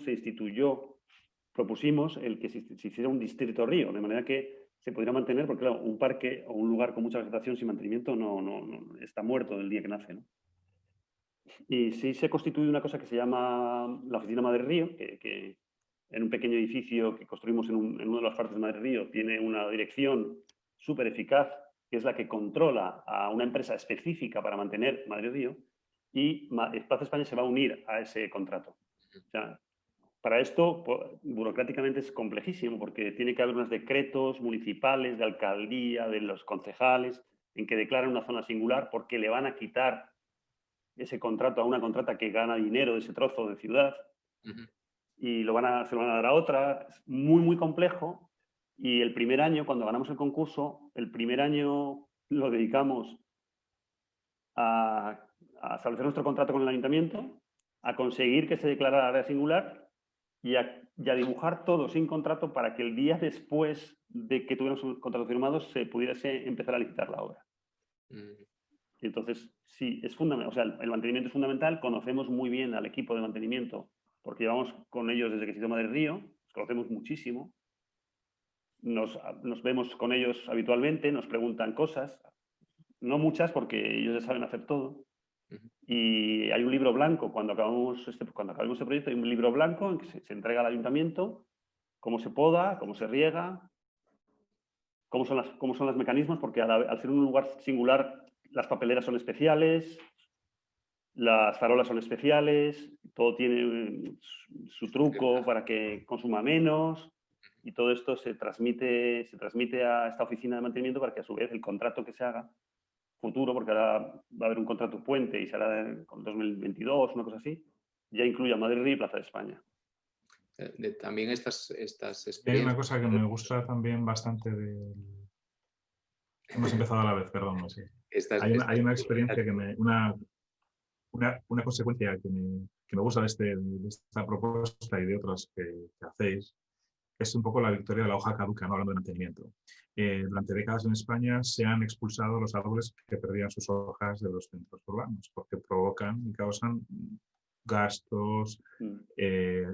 propusimos el que se hiciera un distrito río, de manera que se pudiera mantener, porque claro, un parque o un lugar con mucha vegetación sin mantenimiento no está muerto del día que nace, ¿no? Y sí se constituye una cosa que se llama la Oficina Madrid Río, que en un pequeño edificio que construimos en una de las partes de Madrid Río tiene una dirección súper eficaz, que es la que controla a una empresa específica para mantener Madrid Río, y Plaza España se va a unir a ese contrato. O sea, para esto, burocráticamente es complejísimo, porque tiene que haber unos decretos municipales, de alcaldía, de los concejales, en que declaran una zona singular porque le van a quitar ese contrato a una contrata que gana dinero de ese trozo de ciudad y se lo van a dar a otra. Es muy, muy complejo. Y el primer año, cuando ganamos el concurso, el primer año lo dedicamos a establecer nuestro contrato con el ayuntamiento, a conseguir que se declarara área singular y a dibujar todo sin contrato para que el día después de que tuviéramos un contrato firmado se pudiese empezar a licitar la obra. Y entonces, sí, es fundamental. O sea, el mantenimiento es fundamental. Conocemos muy bien al equipo de mantenimiento porque llevamos con ellos desde que se hizo Madrid Río. Los conocemos muchísimo. Nos vemos con ellos habitualmente, nos preguntan cosas. No muchas porque ellos ya saben hacer todo. Y hay un libro blanco, cuando acabamos este proyecto, hay un libro blanco en que se entrega al ayuntamiento cómo se poda, cómo se riega, cómo son los mecanismos, porque al ser un lugar singular, las papeleras son especiales, las farolas son especiales, todo tiene su truco para que consuma menos, y todo esto se transmite a esta oficina de mantenimiento para que a su vez el contrato que se haga futuro, porque ahora va a haber un contrato puente y será con 2022, una cosa así, ya incluye a Madrid Río y Plaza de España. También estas experiencias... Hay una cosa que me gusta también bastante de... Hemos empezado a la vez, perdón. Sí. Hay una experiencia una consecuencia que me gusta de esta propuesta y de otras que hacéis, es un poco la victoria de la hoja caduca, ¿no? Hablando de mantenimiento. Durante décadas en España se han expulsado los árboles que perdían sus hojas de los centros urbanos porque provocan y causan gastos,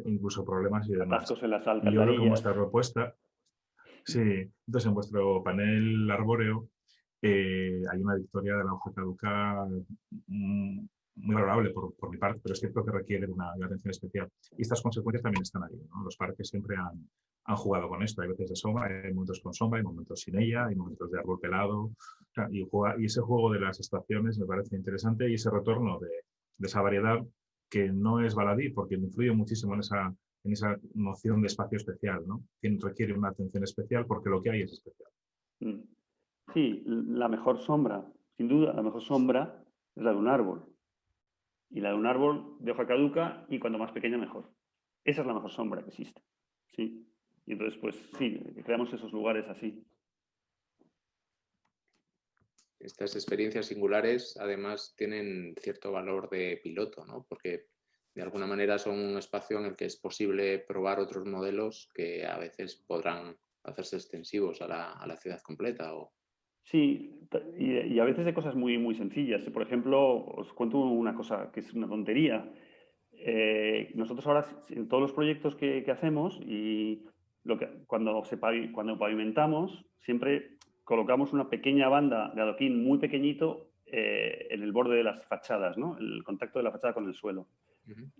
incluso problemas y demás. Atascos en las y yo alcantarillas. creo que en vuestra propuesta, sí, entonces en vuestro panel arbóreo hay una victoria de la hoja caduca muy valorable por mi parte, pero es cierto que requiere una atención especial. Y estas consecuencias también están ahí, ¿no? Los parques siempre han jugado con esto. Hay veces de sombra, hay momentos con sombra, hay momentos sin ella, hay momentos de árbol pelado. O sea, y ese juego de las estaciones me parece interesante, y ese retorno de esa variedad que no es baladí, porque influye muchísimo en esa noción de espacio especial, ¿no? Requiere una atención especial porque lo que hay es especial. Sí, la mejor sombra, sin duda, la mejor sombra es la de un árbol. Y la de un árbol de hoja caduca y cuanto más pequeña mejor. Esa es la mejor sombra que existe. Sí. Y entonces, pues sí, creamos esos lugares así. Estas experiencias singulares además tienen cierto valor de piloto, ¿no? Porque de alguna manera son un espacio en el que es posible probar otros modelos que a veces podrán hacerse extensivos a la ciudad completa. Sí, y a veces de cosas muy, muy sencillas. Por ejemplo, os cuento una cosa que es una tontería. Nosotros ahora, en todos los proyectos que hacemos, y cuando pavimentamos, siempre colocamos una pequeña banda de adoquín muy pequeñito en el borde de las fachadas, ¿no? El contacto de la fachada con el suelo.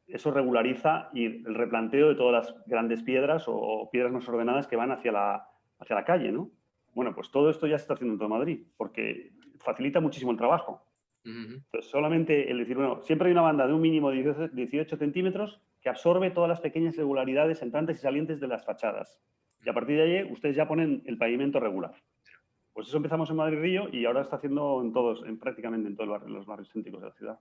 Eso regulariza y el replanteo de todas las grandes piedras o piedras más ordenadas que van hacia la calle, ¿no? Bueno, pues todo esto ya se está haciendo en todo Madrid, porque facilita muchísimo el trabajo. Entonces, solamente el decir, bueno, siempre hay una banda de un mínimo de 18 centímetros que absorbe todas las pequeñas irregularidades entrantes y salientes de las fachadas. Y a partir de ahí, ustedes ya ponen el pavimento regular. Pues eso empezamos en Madrid Río y ahora está haciendo prácticamente en todos los barrios céntricos de la ciudad.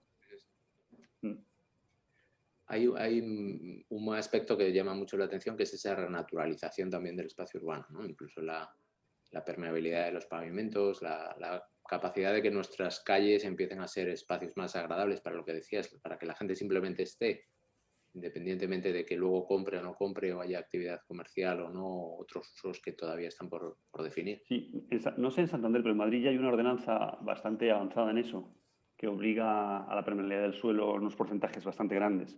Hay un aspecto que llama mucho la atención, que es esa renaturalización también del espacio urbano, ¿no? Incluso la permeabilidad de los pavimentos, la capacidad de que nuestras calles empiecen a ser espacios más agradables para lo que decías, para que la gente simplemente esté, independientemente de que luego compre o no compre o haya actividad comercial o no, otros usos que todavía están por definir. Sí, no sé en Santander, pero en Madrid ya hay una ordenanza bastante avanzada en eso, que obliga a la permeabilidad del suelo en unos porcentajes bastante grandes.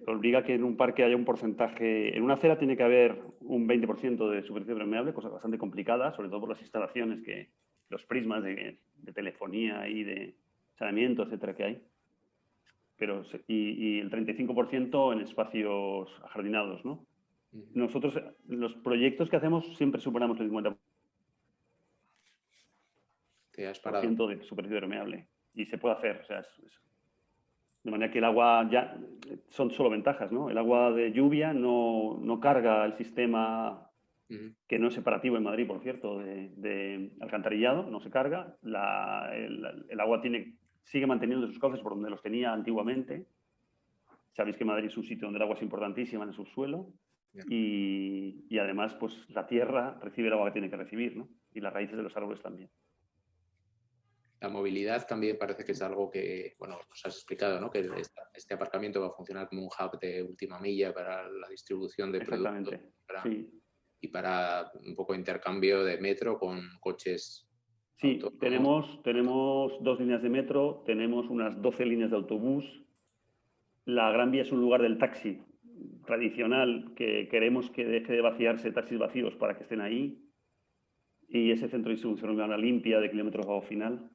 Obliga que en un parque haya un porcentaje, en una acera tiene que haber un 20% de superficie permeable, cosa bastante complicada, sobre todo por las instalaciones, los prismas de telefonía y de saneamiento, etcétera, que hay. Pero, y el 35% en espacios ajardinados, ¿no? Nosotros, los proyectos que hacemos siempre superamos el 50% de superficie permeable. Y se puede hacer, o sea, de manera que el agua ya son solo ventajas, ¿no? El agua de lluvia no carga el sistema, que no es separativo en Madrid, por cierto, de alcantarillado, no se carga. El agua sigue manteniendo sus cauces por donde los tenía antiguamente. Sabéis que Madrid es un sitio donde el agua es importantísima en el subsuelo. Y además, pues la tierra recibe el agua que tiene que recibir, ¿no? Y las raíces de los árboles también. La movilidad también parece que es algo que, bueno, nos has explicado, ¿no? Que este aparcamiento va a funcionar como un hub de última milla para la distribución de productos y para un poco intercambio de metro con coches. Sí, tenemos 2 líneas de metro, tenemos unas 12 líneas de autobús. La Gran Vía es un lugar del taxi tradicional que queremos que deje de vaciarse taxis vacíos para que estén ahí. Y ese centro de distribución urbana limpia de kilómetro vago final.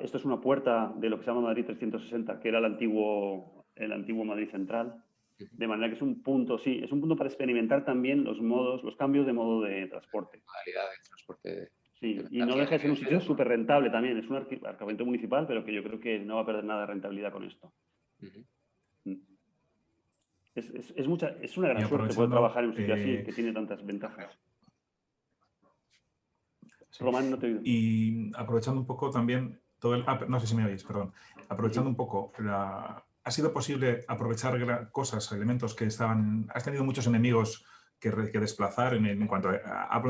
Esto es una puerta de lo que se llama Madrid 360, que era el antiguo Madrid Central. De manera que es un punto, sí, es un punto para experimentar también los cambios de modo de transporte. Modalidad de transporte. Sí, y no deja de ser un sitio súper rentable también. Es un aparcamiento municipal, pero que yo creo que no va a perder nada de rentabilidad con esto. Es una gran suerte poder trabajar en un sitio así, que tiene tantas ventajas. Sí. Román, no te oigo. Y aprovechando un poco también no sé si me oís, perdón. Aprovechando un poco, ¿ha sido posible aprovechar cosas, elementos que estaban... Has tenido muchos enemigos que desplazar en cuanto a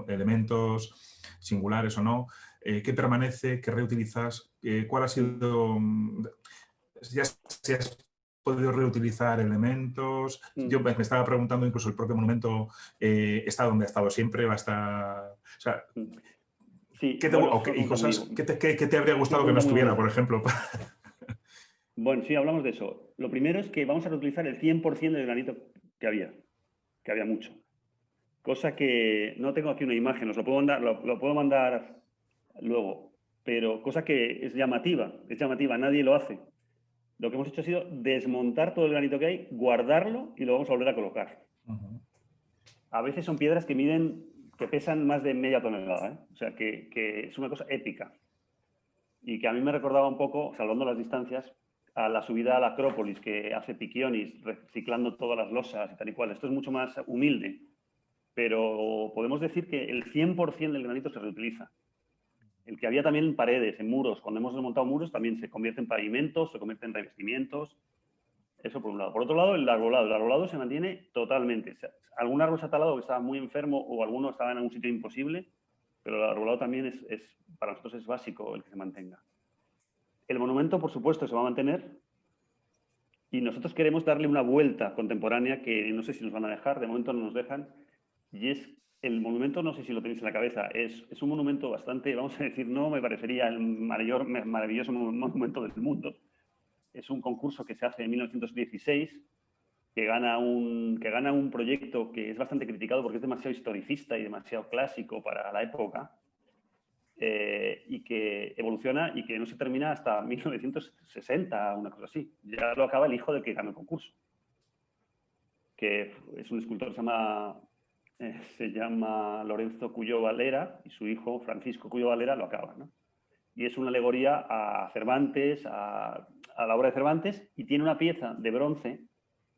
elementos singulares o no? ¿Qué permanece? ¿Qué reutilizas? ¿Cuál ha sido...? Si has podido reutilizar elementos. Yo me estaba preguntando, incluso el propio monumento está donde ha estado siempre, va a estar... O sea, sí, ¿qué te habría gustado que no estuviera, por ejemplo? Bueno, sí, hablamos de eso. Lo primero es que vamos a reutilizar el 100% del granito que había mucho. Cosa que no tengo aquí una imagen, os lo puedo mandar luego, pero cosa que es llamativa, nadie lo hace. Lo que hemos hecho ha sido desmontar todo el granito que hay, guardarlo y lo vamos a volver a colocar. A veces son piedras que pesan más de media tonelada, ¿eh? O sea, que es una cosa épica. Y que a mí me recordaba un poco, salvando las distancias, a la subida a la Acrópolis que hace Piquionis, reciclando todas las losas y tal y cual. Esto es mucho más humilde. pero podemos decir que el 100% del granito se reutiliza. El que había también en paredes, en muros, cuando hemos desmontado muros también se convierte en pavimentos, se convierte en revestimientos. Eso por un lado. Por otro lado, el arbolado se mantiene totalmente. O sea, algún árbol se ha talado que estaba muy enfermo o alguno estaba en algún sitio imposible, pero el arbolado también para nosotros es básico el que se mantenga. El monumento, por supuesto, se va a mantener y nosotros queremos darle una vuelta contemporánea que no sé si nos van a dejar, de momento no nos dejan, y es el monumento, no sé si lo tenéis en la cabeza, es un monumento bastante, vamos a decir, no me parecería el maravilloso monumento del mundo. Es un concurso que se hace en 1916, que gana un proyecto que es bastante criticado porque es demasiado historicista y demasiado clásico para la época, y que evoluciona y que no se termina hasta 1960, una cosa así. Ya lo acaba el hijo del que ganó el concurso, que es un escultor que se llama Lorenzo Cuyo Valera, y su hijo Francisco Cuyo Valera lo acaba, ¿no? Y es una alegoría a Cervantes, a la obra de Cervantes, y tiene una pieza de bronce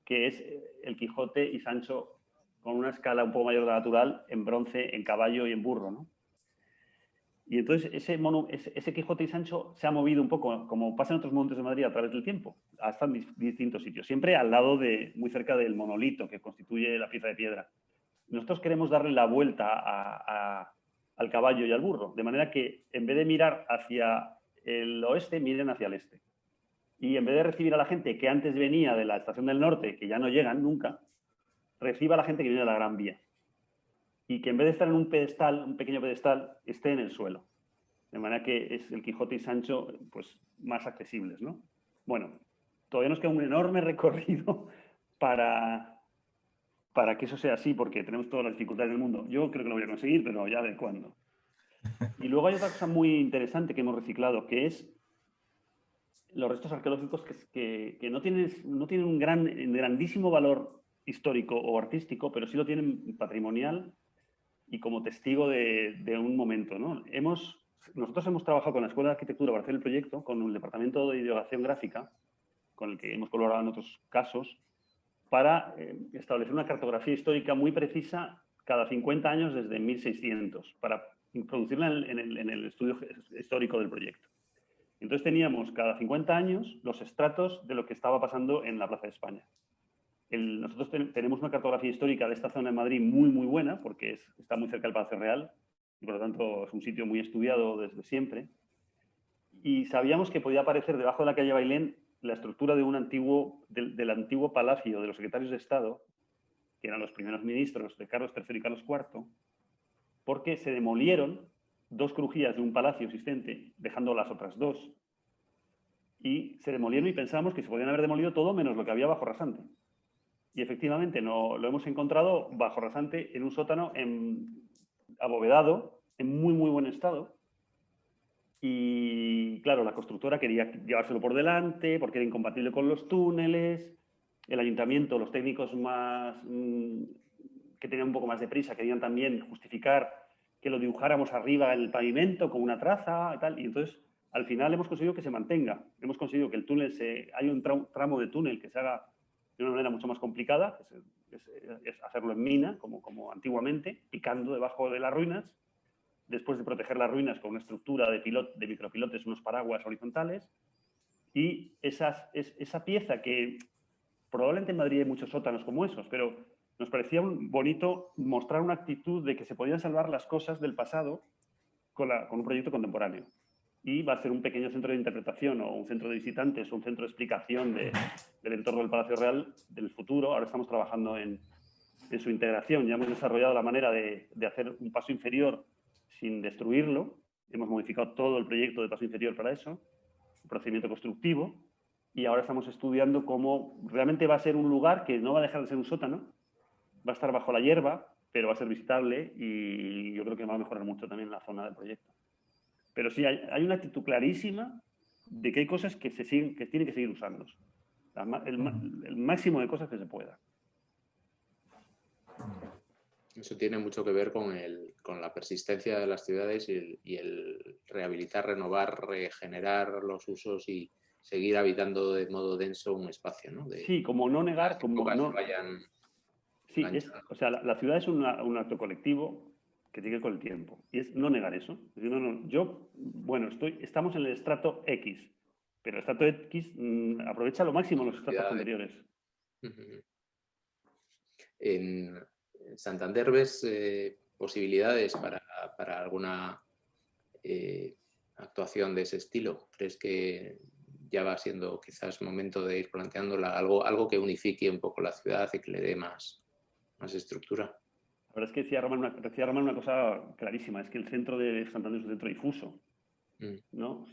que es el Quijote y Sancho con una escala un poco mayor de la natural en bronce, en caballo y en burro, ¿no? Y entonces ese Quijote y Sancho se ha movido un poco, como pasa en otros monumentos de Madrid, a través del tiempo, hasta en distintos sitios, siempre al lado muy cerca del monolito que constituye la pieza de piedra. Nosotros queremos darle la vuelta al caballo y al burro, de manera que en vez de mirar hacia el oeste, miren hacia el este. Y en vez de recibir a la gente que antes venía de la Estación del Norte, que ya no llegan nunca, reciba a la gente que viene de la Gran Vía. Y que en vez de estar en un pedestal, un pequeño pedestal, esté en el suelo. De manera que es el Quijote y Sancho pues, más accesibles, ¿no? Bueno, todavía nos queda un enorme recorrido para que eso sea así, porque tenemos todas las dificultades del mundo. Yo creo que lo voy a conseguir, pero ya de cuándo. Y luego hay otra cosa muy interesante que hemos reciclado, que es los restos arqueológicos que no tienen un grandísimo valor histórico o artístico, pero sí lo tienen patrimonial y como testigo de un momento, ¿no? Nosotros hemos trabajado con la Escuela de Arquitectura para hacer el proyecto, con el Departamento de Ideografía Gráfica, con el que hemos colaborado en otros casos, para establecer una cartografía histórica muy precisa cada 50 años desde 1600, para introducirla en el estudio histórico del proyecto. Entonces teníamos cada 50 años los estratos de lo que estaba pasando en la Plaza de España. Nosotros tenemos una cartografía histórica de esta zona de Madrid muy, muy buena, porque está muy cerca del Palacio Real, y por lo tanto es un sitio muy estudiado desde siempre. Y sabíamos que podía aparecer debajo de la calle Bailén la estructura del antiguo palacio de los secretarios de Estado, que eran los primeros ministros de Carlos III y Carlos IV, porque se demolieron 2 crujías de un palacio existente, dejando las otras 2. Y se demolieron y pensábamos que se podían haber demolido todo menos lo que había bajo rasante. Y efectivamente lo hemos encontrado bajo rasante en un sótano abovedado, en muy, muy buen estado. Y claro, la constructora quería llevárselo por delante porque era incompatible con los túneles. El ayuntamiento, los técnicos que tenían un poco más de prisa, querían también justificar que lo dibujáramos arriba en el pavimento con una traza y tal. Y entonces, al final hemos conseguido que se mantenga. Hemos conseguido que el túnel hay un tramo de túnel que se haga de una manera mucho más complicada, es hacerlo en mina, como antiguamente, picando debajo de las ruinas, después de proteger las ruinas con una estructura de micropilotes, unos paraguas horizontales, y esa pieza que probablemente en Madrid hay muchos sótanos como esos, pero nos parecía bonito mostrar una actitud de que se podían salvar las cosas del pasado con un proyecto contemporáneo. Y va a ser un pequeño centro de interpretación o un centro de visitantes o un centro de explicación del entorno del Palacio Real del futuro. Ahora estamos trabajando en su integración. Ya hemos desarrollado la manera de hacer un paso inferior sin destruirlo. Hemos modificado todo el proyecto de paso inferior para eso, el procedimiento constructivo, y ahora estamos estudiando cómo realmente va a ser un lugar que no va a dejar de ser un sótano, va a estar bajo la hierba, pero va a ser visitable y yo creo que va a mejorar mucho también la zona del proyecto. Pero sí, hay una actitud clarísima de que hay cosas que tienen que seguir usándose. El máximo de cosas que se pueda. Eso tiene mucho que ver con la persistencia de las ciudades y el rehabilitar, renovar, regenerar los usos y seguir habitando de modo denso un espacio, ¿no? Sí, como no negar, como no... Sí, o sea, la ciudad es un acto colectivo que tiene que ver con el tiempo. Y es no negar eso. Es decir, bueno, estamos en el estrato X, pero el estrato X aprovecha lo máximo los estratos anteriores. En Santander ves posibilidades para alguna actuación de ese estilo. ¿Crees que ya va siendo quizás momento de ir planteándola algo que unifique un poco la ciudad y que le dé más estructura? La verdad es que decía Román una cosa clarísima, es que el centro de Santander es un centro difuso, ¿no?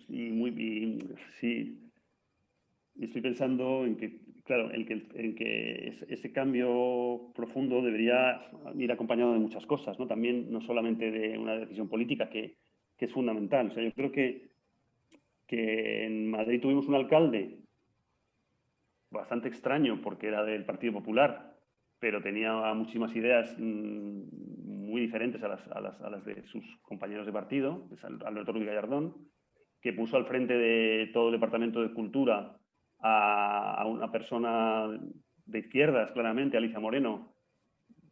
Sí, estoy pensando en que, claro, en que ese cambio profundo debería ir acompañado de muchas cosas, ¿no? También, no solamente de una decisión política que es fundamental. O sea, yo creo que en Madrid tuvimos un alcalde bastante extraño porque era del Partido Popular, pero tenía muchísimas ideas muy diferentes a las de sus compañeros de partido, Alberto Ruiz Gallardón, que puso al frente de todo el Departamento de Cultura a una persona de izquierdas, claramente, Alicia Moreno,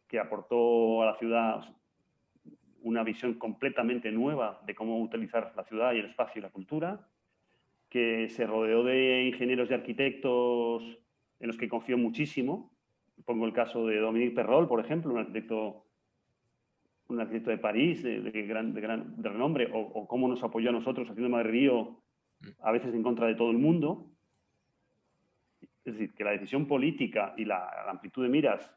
que aportó a la ciudad una visión completamente nueva de cómo utilizar la ciudad y el espacio y la cultura, que se rodeó de ingenieros y arquitectos en los que confió muchísimo. Pongo el caso de Dominique Perrol, por ejemplo, un arquitecto de París, de renombre, o cómo nos apoyó a nosotros haciendo Madrid-Río, a veces en contra de todo el mundo. Es decir, que la decisión política y la amplitud de miras,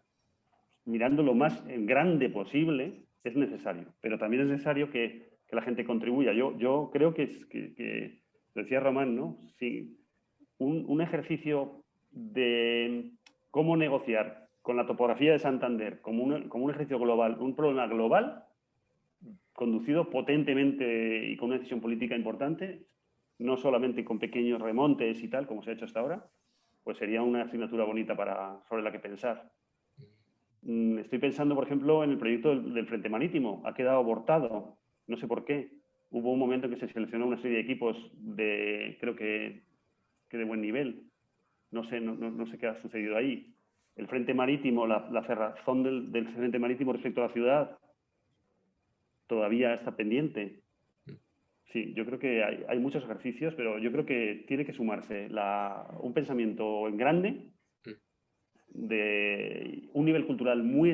mirando lo más grande posible, es necesario. Pero también es necesario que la gente contribuya. Yo creo que decía Román, ¿no? Sí, un ejercicio de cómo negociar con la topografía de Santander como un ejercicio global, un problema global, conducido potentemente y con una decisión política importante, no solamente con pequeños remontes y tal, como se ha hecho hasta ahora, pues sería una asignatura bonita sobre la que pensar. Estoy pensando, por ejemplo, en el proyecto del Frente Marítimo. Ha quedado abortado. No sé por qué. Hubo un momento en que se seleccionó una serie de equipos creo que de buen nivel. No sé qué ha sucedido ahí. El Frente Marítimo, la cerrazón del Frente Marítimo respecto a la ciudad, todavía está pendiente. Sí, yo creo que hay muchos ejercicios, pero yo creo que tiene que sumarse un pensamiento en grande, de un nivel cultural muy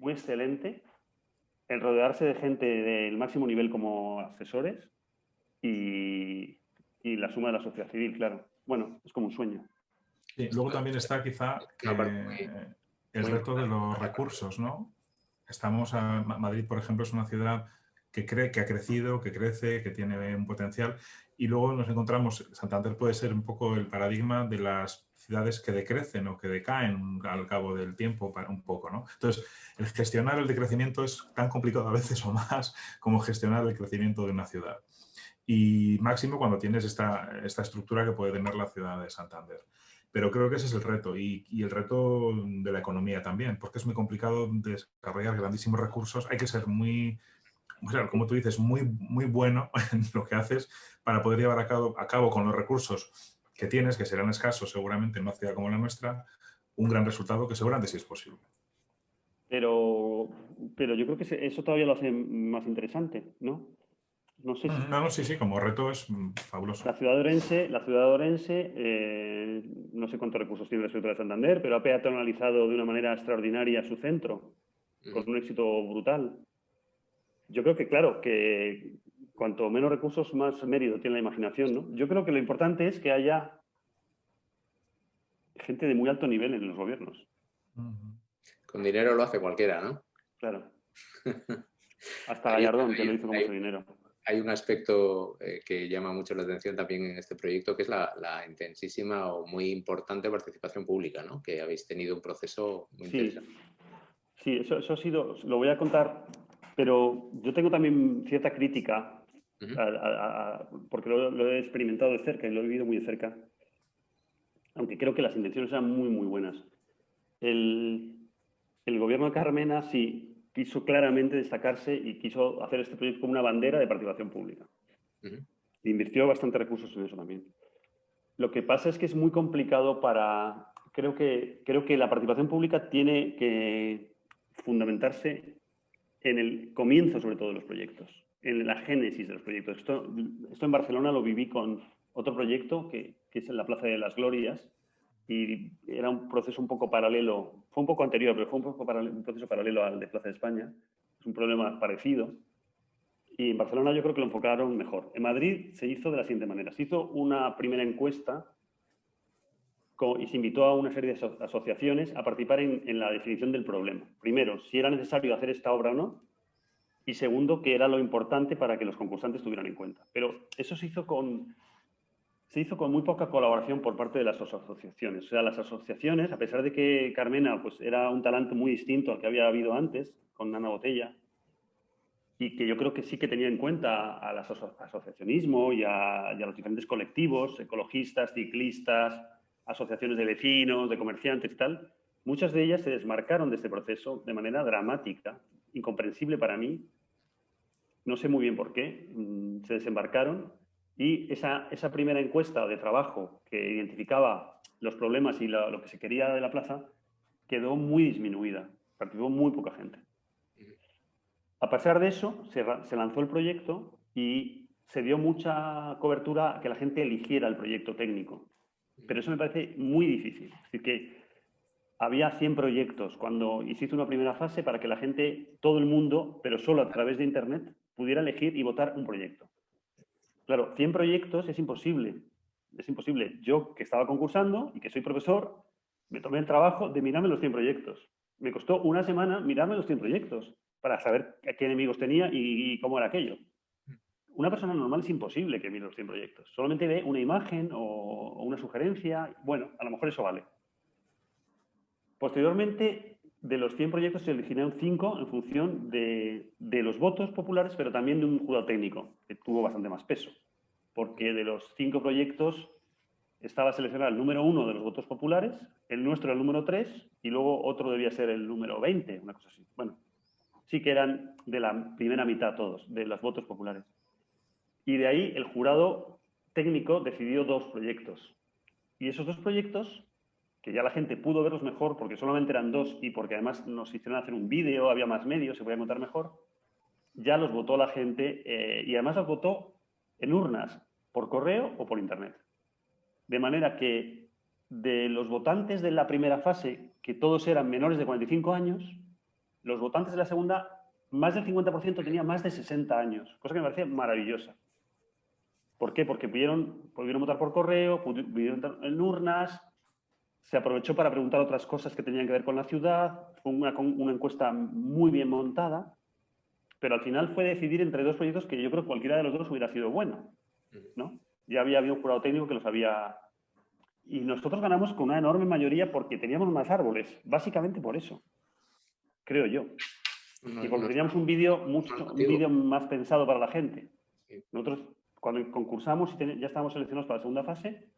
excelente, el rodearse de gente del máximo nivel como asesores y la suma de la sociedad civil, claro. Bueno, es como un sueño. Sí, luego también está quizá el reto de los recursos, ¿no? Madrid, por ejemplo, es una ciudad que ha crecido, que crece, que tiene un potencial, y luego nos encontramos, Santander puede ser un poco el paradigma de las ciudades que decrecen o que decaen al cabo del tiempo, un poco, ¿no? Entonces, el gestionar el decrecimiento es tan complicado a veces o más como gestionar el crecimiento de una ciudad. Y máximo cuando tienes esta estructura que puede tener la ciudad de Santander. Pero creo que ese es el reto y el reto de la economía también, porque es muy complicado desarrollar grandísimos recursos. Hay que ser como tú dices, muy bueno en lo que haces para poder llevar a cabo con los recursos que tienes, que serán escasos seguramente en una ciudad como la nuestra, un gran resultado que seguramente sí es posible. Pero yo creo que eso todavía lo hace más interesante, ¿no? No sé si... Sí, como reto es fabuloso. La ciudad de Orense, no sé cuántos recursos tiene respecto a Santander, pero ha peatonalizado de una manera extraordinaria su centro, con un éxito brutal. Yo creo que, claro, que cuanto menos recursos, más mérito tiene la imaginación, ¿no? Yo creo que lo importante es que haya gente de muy alto nivel en los gobiernos. Con dinero lo hace cualquiera, ¿no? Claro. Hasta Gallardón, que lo hizo con mucho dinero. Hay un aspecto que llama mucho la atención también en este proyecto, que es la intensísima o muy importante participación pública, ¿no? Que habéis tenido un proceso muy interesante. Sí, eso ha sido, lo voy a contar, pero yo tengo también cierta crítica, porque lo he experimentado de cerca y lo he vivido muy de cerca, aunque creo que las intenciones eran muy, muy buenas. El gobierno de Carmena sí quiso claramente destacarse y quiso hacer este proyecto como una bandera de participación pública. Invirtió bastante recursos en eso también. Lo que pasa es que es muy complicado para creo que la participación pública tiene que fundamentarse en el comienzo, sobre todo, de los proyectos, en la génesis de los proyectos. Esto en Barcelona lo viví con otro proyecto que es en la Plaza de las Glorias, y era un proceso un poco paralelo, fue un poco anterior, pero fue un proceso paralelo al de Plaza de España. Es un problema parecido. Y en Barcelona yo creo que lo enfocaron mejor. En Madrid se hizo de la siguiente manera. Se hizo una primera encuesta y se invitó a una serie de asociaciones a participar en la definición del problema. Primero, si era necesario hacer esta obra o no. Y segundo, qué era lo importante para que los concursantes tuvieran en cuenta. Pero eso se hizo con muy poca colaboración por parte de las asociaciones. O sea, las asociaciones, a pesar de que Carmena pues, era un talante muy distinto al que había habido antes, con Ana Botella, y que yo creo que sí que tenía en cuenta al asociacionismo y a los diferentes colectivos, ecologistas, ciclistas, asociaciones de vecinos, de comerciantes y tal, muchas de ellas se desmarcaron de este proceso de manera dramática, incomprensible para mí. No sé muy bien por qué, se desembarcaron, y esa primera encuesta de trabajo que identificaba los problemas y lo que se quería de la plaza quedó muy disminuida, participó muy poca gente. A pesar de eso, se lanzó el proyecto y se dio mucha cobertura a que la gente eligiera el proyecto técnico. Pero eso me parece muy difícil. Es decir, que había 100 proyectos cuando hiciste una primera fase para que la gente, todo el mundo, pero solo a través de Internet, pudiera elegir y votar un proyecto. Claro, 100 proyectos es imposible. Es imposible. Yo, que estaba concursando y que soy profesor, me tomé el trabajo de mirarme los 100 proyectos. Me costó una semana mirarme los 100 proyectos para saber qué enemigos tenía y cómo era aquello. Una persona normal es imposible que mire los 100 proyectos. Solamente ve una imagen o una sugerencia. Bueno, a lo mejor eso vale. Posteriormente, de los 100 proyectos se eligieron 5 en función de los votos populares, pero también de un jurado técnico, que tuvo bastante más peso. Porque de los 5 proyectos estaba seleccionado el número 1 de los votos populares, el nuestro el número 3, y luego otro debía ser el número 20, una cosa así. Bueno, sí que eran de la primera mitad todos, de los votos populares. Y de ahí el jurado técnico decidió 2 proyectos. Y esos 2 proyectos, que ya la gente pudo verlos mejor porque solamente eran 2 y porque además nos hicieron hacer un vídeo, había más medios, se podía montar mejor, ya los votó la gente y además los votó en urnas, por correo o por internet. De manera que de los votantes de la primera fase, que todos eran menores de 45 años, los votantes de la segunda, más del 50% tenía más de 60 años, cosa que me parecía maravillosa. ¿Por qué? Porque pudieron votar por correo, pudieron votar en urnas, se aprovechó para preguntar otras cosas que tenían que ver con la ciudad, fue una encuesta muy bien montada, pero al final fue decidir entre 2 proyectos que yo creo que cualquiera de los 2 hubiera sido bueno, ¿no? Ya había habido un jurado técnico que los había... Y nosotros ganamos con una enorme mayoría porque teníamos más árboles, básicamente por eso, creo yo. Y porque teníamos un vídeo más pensado para la gente. Nosotros, cuando concursamos y ya estábamos seleccionados para la segunda fase,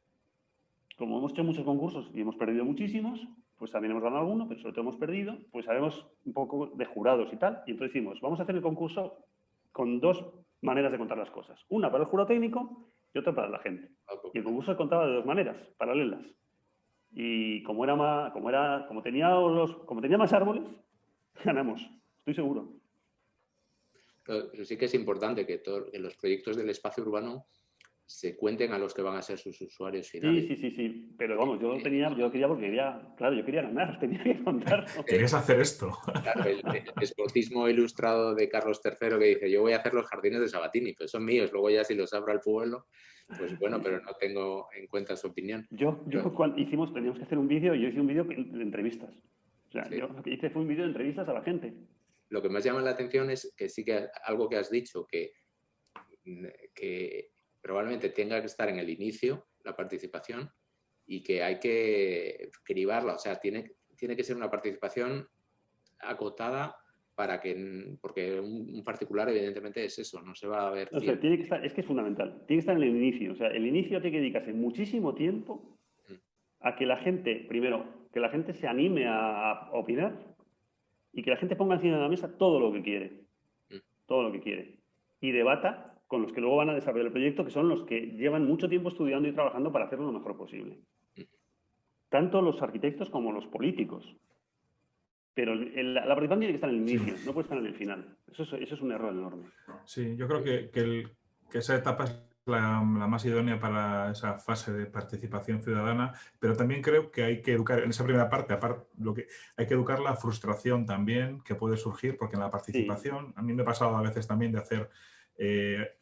como hemos hecho muchos concursos y hemos perdido muchísimos, pues también hemos ganado alguno, pero sobre todo hemos perdido, pues sabemos un poco de jurados y tal. Y entonces decimos, vamos a hacer el concurso con 2 maneras de contar las cosas. Una para el jurado técnico y otra para la gente. Y el concurso se contaba de 2 maneras, paralelas. Y como tenía más árboles, ganamos, estoy seguro. Pero sí que es importante que los proyectos del espacio urbano se cuenten a los que van a ser sus usuarios finales. Sí. Pero vamos, yo quería porque yo quería ganar, tenía que contar. Querías hacer esto. Claro, el despotismo ilustrado de Carlos III que dice, yo voy a hacer los jardines de Sabatini, pues son míos, luego ya si los abro al pueblo, pues bueno, pero no tengo en cuenta su opinión. Cuando teníamos que hacer un vídeo, y yo hice un vídeo de entrevistas. O sea, yo lo que hice fue un vídeo de entrevistas a la gente. Lo que más llama la atención es que sí que algo que has dicho, que probablemente tenga que estar en el inicio, la participación, y que hay que cribarla, o sea, tiene que ser una participación acotada porque un particular evidentemente es eso, no se va a ver. O sea, tiene que estar, es que es fundamental, tiene que estar en el inicio. O sea, el inicio tiene que dedicarse muchísimo tiempo a que la gente, primero, que la gente se anime a opinar y que la gente ponga encima de la mesa todo lo que quiere. Todo lo que quiere. Y debata con los que luego van a desarrollar el proyecto, que son los que llevan mucho tiempo estudiando y trabajando para hacerlo lo mejor posible. tanto los arquitectos como los políticos. Pero la participación tiene que estar en el inicio, no puede estar en el final. Eso es un error enorme. Sí, yo creo que esa etapa es la más idónea para esa fase de participación ciudadana, pero también creo que hay que educar, en esa primera parte, aparte, hay que educar la frustración también que puede surgir, porque en la participación, sí, a mí me ha pasado a veces también de hacer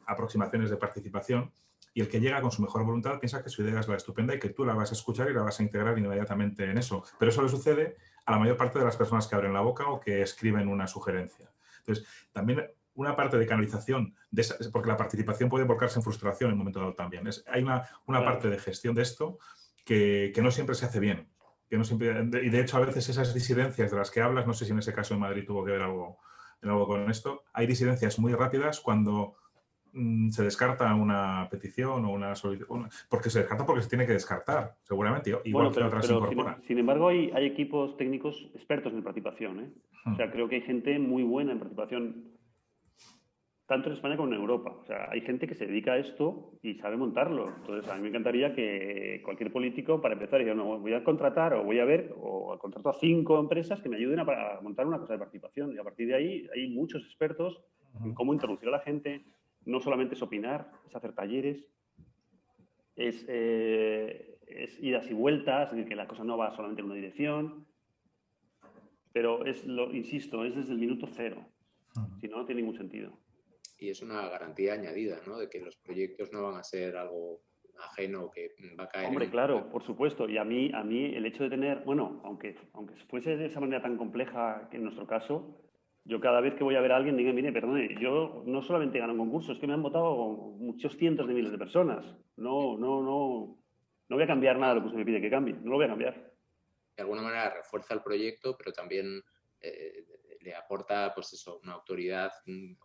aproximaciones de participación, y el que llega con su mejor voluntad piensa que su idea es la estupenda y que tú la vas a escuchar y la vas a integrar inmediatamente en eso. Pero eso le sucede a la mayor parte de las personas que abren la boca o que escriben una sugerencia. Entonces, también una parte de canalización, porque la participación puede volcarse en frustración en un momento dado también. Hay una parte de gestión de esto que no siempre se hace bien. Que no siempre, y de hecho, a veces esas disidencias de las que hablas, no sé si en ese caso en Madrid tuvo que ver algo con esto, hay disidencias muy rápidas cuando se descarta una petición o una solicitud, porque se descarta porque se tiene que descartar, seguramente, igual que otras se incorporan. Sin embargo, hay equipos técnicos expertos en participación, ¿eh? O sea, creo que hay gente muy buena en participación, tanto en España como en Europa. O sea, hay gente que se dedica a esto y sabe montarlo. Entonces, a mí me encantaría que cualquier político, para empezar, diga, no, voy a contratar o voy a ver, o contrato a 5 empresas que me ayuden a montar una cosa de participación. Y a partir de ahí hay muchos expertos en cómo introducir a la gente. No solamente es opinar, es hacer talleres, es idas y vueltas, en el que la cosa no va solamente en una dirección, pero insisto, es desde el minuto cero. Si no, no tiene ningún sentido. Y es una garantía añadida, ¿no? De que los proyectos no van a ser algo ajeno que va a caer. Hombre, claro, por supuesto. Y a mí el hecho de tener, bueno, aunque fuese de esa manera tan compleja que en nuestro caso, yo cada vez que voy a ver a alguien, digo, mire, perdone, yo no solamente gano un concurso, es que me han votado muchos cientos de miles de personas. No voy a cambiar nada de lo que usted me pide que cambie, no lo voy a cambiar. De alguna manera refuerza el proyecto, pero también le aporta, pues eso, una autoridad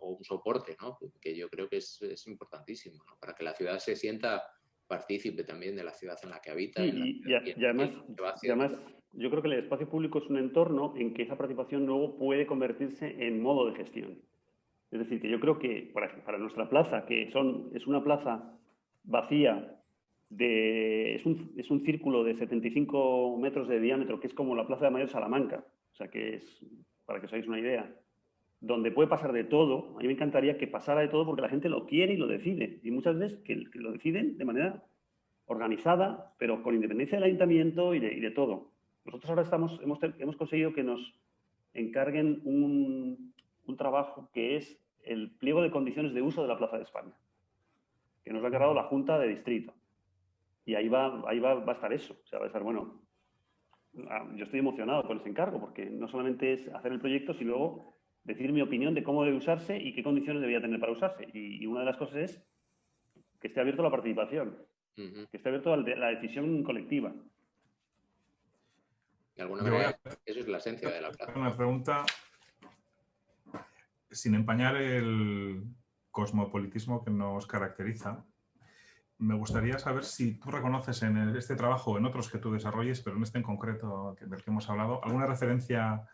o un soporte, ¿no? Que yo creo que es importantísimo, ¿no? Para que la ciudad se sienta partícipe también de la ciudad en la que habita. Sí, y además, yo creo que el espacio público es un entorno en que esa participación luego puede convertirse en modo de gestión. Es decir, que yo creo que para nuestra plaza, que es una plaza vacía, es un círculo de 75 metros de diámetro, que es como la Plaza de Mayor Salamanca, o sea que es, para que os hagáis una idea, donde puede pasar de todo. A mí me encantaría que pasara de todo porque la gente lo quiere y lo decide. Y muchas veces que lo deciden de manera organizada, pero con independencia del ayuntamiento y de todo. Nosotros ahora hemos conseguido que nos encarguen un trabajo que es el pliego de condiciones de uso de la Plaza de España, que nos lo ha encargado la Junta de Distrito. Y ahí va a estar eso. O sea, va a estar, bueno, yo estoy emocionado con ese encargo, porque no solamente es hacer el proyecto, sino luego decir mi opinión de cómo debe usarse y qué condiciones debería tener para usarse. Y una de las cosas es que esté abierto a la participación, que esté abierto a la decisión colectiva. De alguna manera, eso es la esencia de la plaza. Una pregunta, sin empañar el cosmopolitismo que nos caracteriza, me gustaría saber si tú reconoces en este trabajo o en otros que tú desarrolles, pero en este en concreto del que hemos hablado, alguna referencia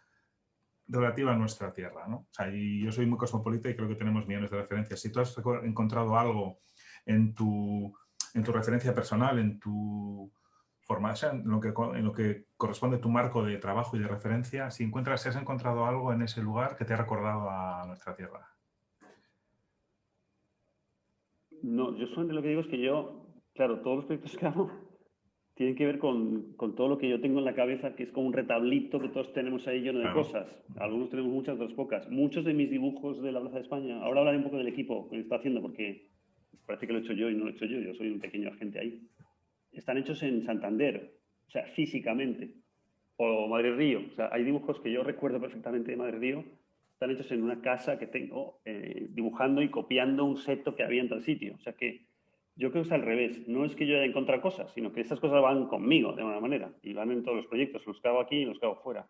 relativa a nuestra tierra, ¿no? O sea, y yo soy muy cosmopolita y creo que tenemos millones de referencias. Si tú has encontrado algo en tu referencia personal, en tu formación, en lo que corresponde a tu marco de trabajo y de referencia, si has encontrado algo en ese lugar que te ha recordado a nuestra tierra. No, yo solamente lo que digo es que claro, todos los proyectos que hago tienen que ver con todo lo que yo tengo en la cabeza, que es como un retablito que todos tenemos ahí lleno de cosas. Algunos tenemos muchas, otras pocas. Muchos de mis dibujos de la Plaza de España, ahora hablaré un poco del equipo que lo está haciendo, porque parece que lo he hecho yo y no lo he hecho yo soy un pequeño agente ahí. Están hechos en Santander, o sea, físicamente. O Madrid Río, o sea, hay dibujos que yo recuerdo perfectamente de Madrid Río, están hechos en una casa que tengo, dibujando y copiando un seto que había en tal sitio. O sea que yo creo que es al revés. No es que yo haya encontrado cosas, sino que estas cosas van conmigo de alguna manera y van en todos los proyectos. Los que hago aquí y los que hago fuera.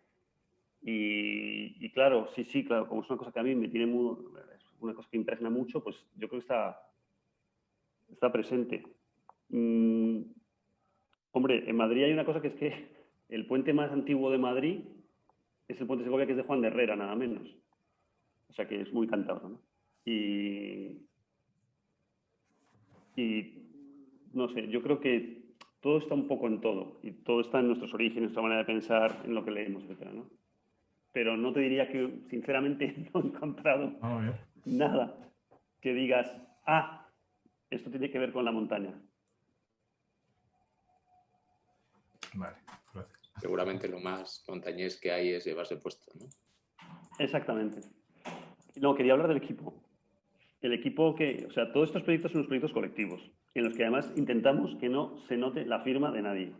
Y claro, sí, claro, como es una cosa que a mí me tiene una cosa que impregna mucho, pues yo creo que está presente. Hombre, en Madrid hay una cosa que es que el puente más antiguo de Madrid es el puente Segovia, que es de Juan de Herrera, nada menos. O sea que es muy cantado, ¿no? Y no sé, yo creo que todo está un poco en todo, y todo está en nuestros orígenes, nuestra manera de pensar, en lo que leemos, etcétera, ¿no? Pero no te diría que, sinceramente, no he encontrado nada que digas, ah, esto tiene que ver con la montaña. Vale, gracias. Seguramente lo más montañés que hay es llevarse puesto, ¿no? Exactamente. No, quería hablar del equipo. El equipo o sea, todos estos proyectos son unos proyectos colectivos, en los que además intentamos que no se note la firma de nadie.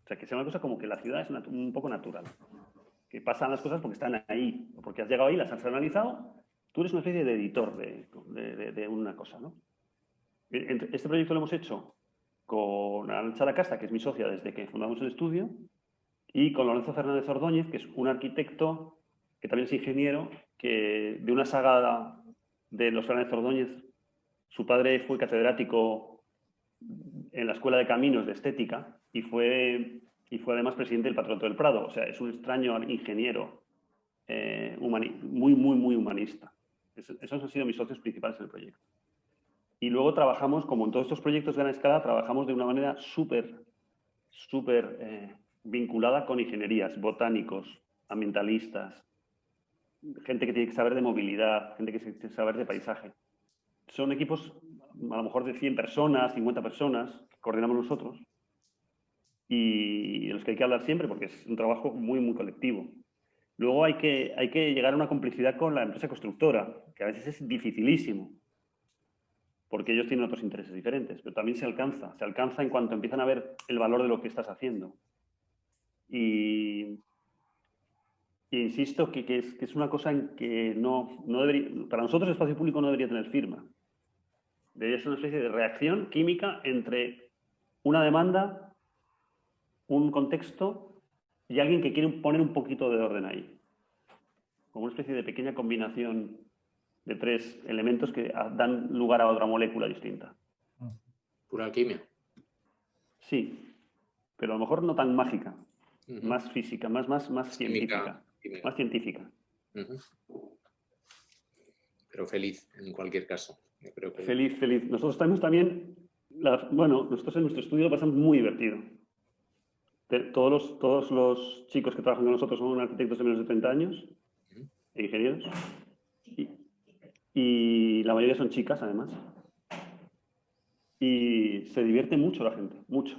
O sea, que sea una cosa como que la ciudad es un poco natural. Que pasan las cosas porque están ahí, o porque has llegado ahí, las has analizado, tú eres una especie de editor de una cosa, ¿no? Este proyecto lo hemos hecho con Arantxa Lacasta, que es mi socia desde que fundamos el estudio, y con Lorenzo Fernández Ordóñez, que es un arquitecto que también es ingeniero, que de una saga de los Fernández Ordóñez, su padre fue catedrático en la Escuela de Caminos de Estética y fue además presidente del Patronato del Prado. O sea, es un extraño ingeniero muy, muy, muy humanista. Esos han sido mis socios principales en el proyecto. Y luego trabajamos, como en todos estos proyectos de gran escala, trabajamos de una manera súper vinculada con ingenierías, botánicos, ambientalistas, gente que tiene que saber de movilidad, gente que tiene que saber de paisaje. Son equipos a lo mejor de 100 personas, 50 personas, que coordinamos nosotros, y de los que hay que hablar siempre porque es un trabajo muy, muy colectivo. Luego hay que llegar a una complicidad con la empresa constructora, que a veces es dificilísimo, porque ellos tienen otros intereses diferentes, pero también se alcanza en cuanto empiezan a ver el valor de lo que estás haciendo. Y insisto que es una cosa en que no debería, para nosotros el espacio público no debería tener firma. Debería ser una especie de reacción química entre una demanda, un contexto y alguien que quiere poner un poquito de orden ahí. Como una especie de pequeña combinación de 3 elementos que dan lugar a otra molécula distinta. Pura alquimia. Sí, pero a lo mejor no tan mágica, más física, más científica. Química. Más científica. Pero feliz, en cualquier caso. Yo creo que... Feliz. Nosotros tenemos también, nosotros en nuestro estudio lo pasamos muy divertido. Todos los chicos que trabajan con nosotros son arquitectos de menos de 30 años, e ingenieros, y la mayoría son chicas, además. Y se divierte mucho la gente, mucho.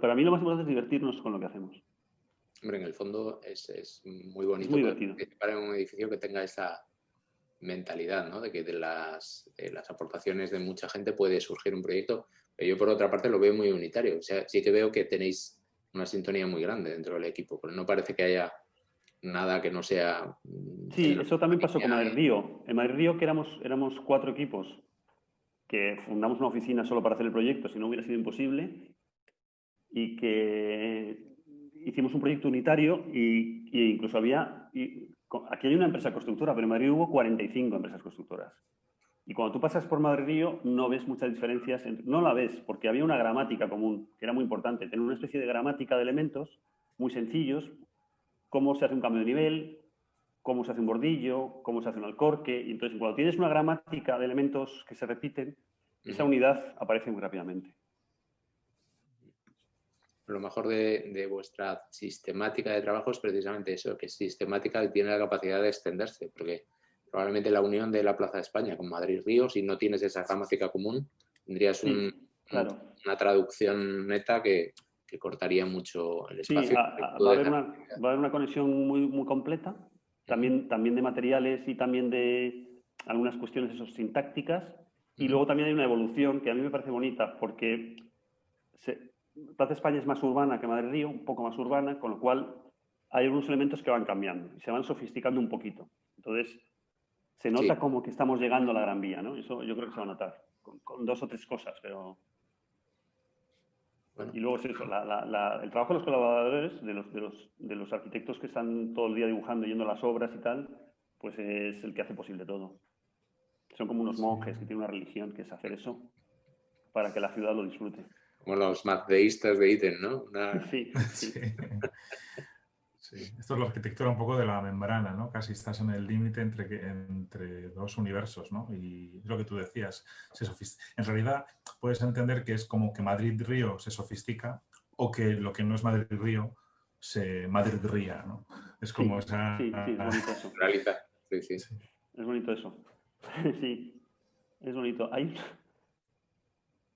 Para mí lo más importante es divertirnos con lo que hacemos. Hombre, en el fondo es muy bonito. Es muy divertido. Participar en un edificio que tenga esa mentalidad, ¿no? De que de las aportaciones de mucha gente puede surgir un proyecto. Pero yo, por otra parte, lo veo muy unitario. O sea, sí que veo que tenéis una sintonía muy grande dentro del equipo, pero no parece que haya nada que no sea... Sí, eso también pasó con Madrid Río. En Madrid Río, que éramos 4 equipos, que fundamos una oficina solo para hacer el proyecto, si no hubiera sido imposible, y que hicimos un proyecto unitario y incluso aquí hay una empresa constructora, pero en Madrid hubo 45 empresas constructoras. Y cuando tú pasas por Madrid Río no ves muchas diferencias, no la ves, porque había una gramática común, que era muy importante, tener una especie de gramática de elementos muy sencillos, cómo se hace un cambio de nivel, cómo se hace un bordillo, cómo se hace un alcorque. Y entonces, cuando tienes una gramática de elementos que se repiten, esa unidad aparece muy rápidamente. Lo mejor de vuestra sistemática de trabajo es precisamente eso, que es sistemática y tiene la capacidad de extenderse, porque probablemente la unión de la Plaza de España con Madrid Río, si no tienes esa gramática común, tendrías una traducción neta que cortaría mucho el espacio. Sí, va a haber una conexión muy, muy completa, también de materiales y también de algunas cuestiones sintácticas, y luego también hay una evolución que a mí me parece bonita, porque Plaza España es más urbana que Madrid Río, un poco más urbana, con lo cual hay algunos elementos que van cambiando y se van sofisticando un poquito. Entonces, se nota como que estamos llegando a la Gran Vía, ¿no? Eso yo creo que se va a notar, con 2 o 3 cosas, pero... Bueno. Y luego es eso, el trabajo de los colaboradores, de los arquitectos que están todo el día dibujando, yendo a las obras y tal, pues es el que hace posible todo. Son como unos monjes que tienen una religión, que es hacer eso para que la ciudad lo disfrute. Como los mazdeístas de Iten, ¿no? Sí. Sí, esto es la arquitectura un poco de la membrana, ¿no? Casi estás en el límite entre dos universos, ¿no? Y es lo que tú decías, en realidad puedes entender que es como que Madrid-Río se sofistica o que lo que no es Madrid-Río se Madrid-Ría, ¿no? Es como Sí, sí, sí, es bonito eso. Realiza. Sí, sí. Sí. Es bonito eso. Sí, es bonito.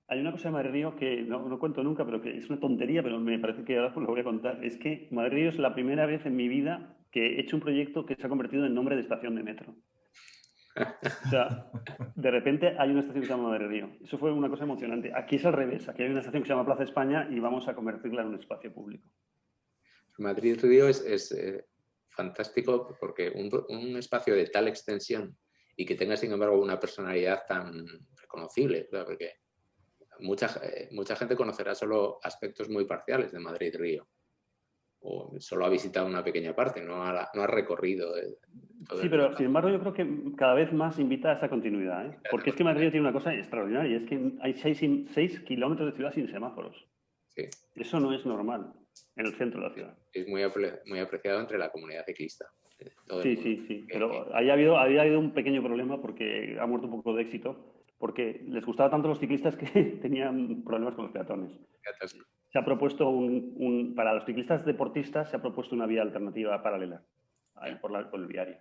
Hay una cosa de Madrid Río que no cuento nunca, pero que es una tontería, pero me parece que ahora lo voy a contar. Es que Madrid Río es la primera vez en mi vida que he hecho un proyecto que se ha convertido en nombre de estación de metro. O sea, de repente hay una estación que se llama Madrid Río. Eso fue una cosa emocionante. Aquí es al revés. Aquí hay una estación que se llama Plaza España y vamos a convertirla en un espacio público. Madrid-Río es fantástico porque un espacio de tal extensión y que tenga, sin embargo, una personalidad tan reconocible, ¿verdad? Porque mucha gente conocerá solo aspectos muy parciales de Madrid-Río o solo ha visitado una pequeña parte, no ha recorrido todo Sí, el pero sin espacio. embargo yo creo que cada vez más invita a esa continuidad, ¿eh? Porque es que Madrid tiene una cosa extraordinaria, y es que hay 6 kilómetros de ciudad sin semáforos. Sí. Eso no es normal en el centro de la ciudad. Es muy apreciado entre la comunidad ciclista. Sí, sí, sí. Pero ahí había habido un pequeño problema porque ha muerto un poco de éxito, porque les gustaba tanto a los ciclistas que tenían problemas con los peatones. Se ha propuesto para los ciclistas deportistas se ha propuesto una vía alternativa paralela ahí por el viario.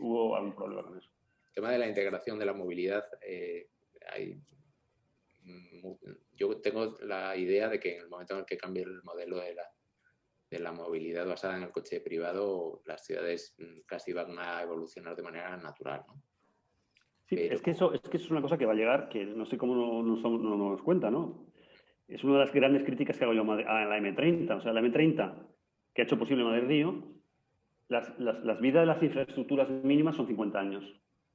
Hubo algún problema con eso. El tema de la integración de la movilidad, yo tengo la idea de que en el momento en el que cambie el modelo de la movilidad basada en el coche privado, las ciudades casi van a evolucionar de manera natural, ¿no? Sí, Pero... es que eso es una cosa que va a llegar, que no sé cómo no nos cuenta, ¿no? Es una de las grandes críticas que hago yo a la M30. O sea, la M30, que ha hecho posible Madrid-Río, las vidas de las infraestructuras mínimas son 50 años.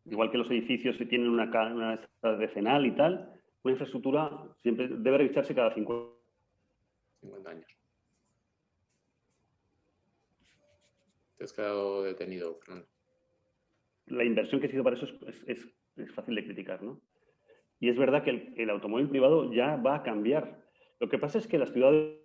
Igual que los edificios que tienen una decenal y tal, una infraestructura siempre debe revisarse cada 50 años. Te has quedado detenido, Fernando. La inversión que se hizo para eso es fácil de criticar, ¿no? Y es verdad que el automóvil privado ya va a cambiar. Lo que pasa es que las ciudades...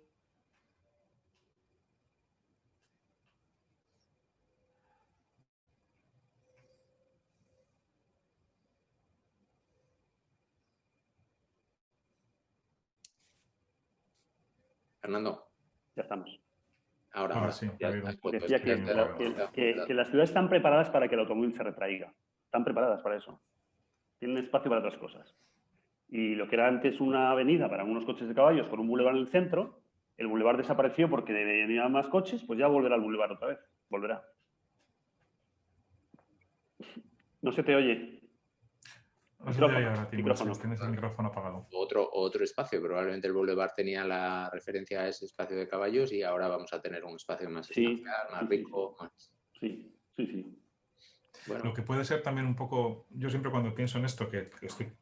Fernando. Ya estamos. Ahora Sí. Decía que las ciudades están preparadas para que el automóvil se retraiga. Están preparadas para eso. Tienen espacio para otras cosas. Y lo que era antes una avenida para unos coches de caballos con un bulevar en el centro, el bulevar desapareció porque venía más coches, pues ya volverá al bulevar otra vez. Volverá. No se te oye. No se te oye ahora, Tim. Tienes el micrófono apagado. Otro espacio. Probablemente el bulevar tenía la referencia a ese espacio de caballos y ahora vamos a tener un espacio más estancial, más rico. Sí. Bueno. Lo que puede ser también un poco, yo siempre cuando pienso en esto, que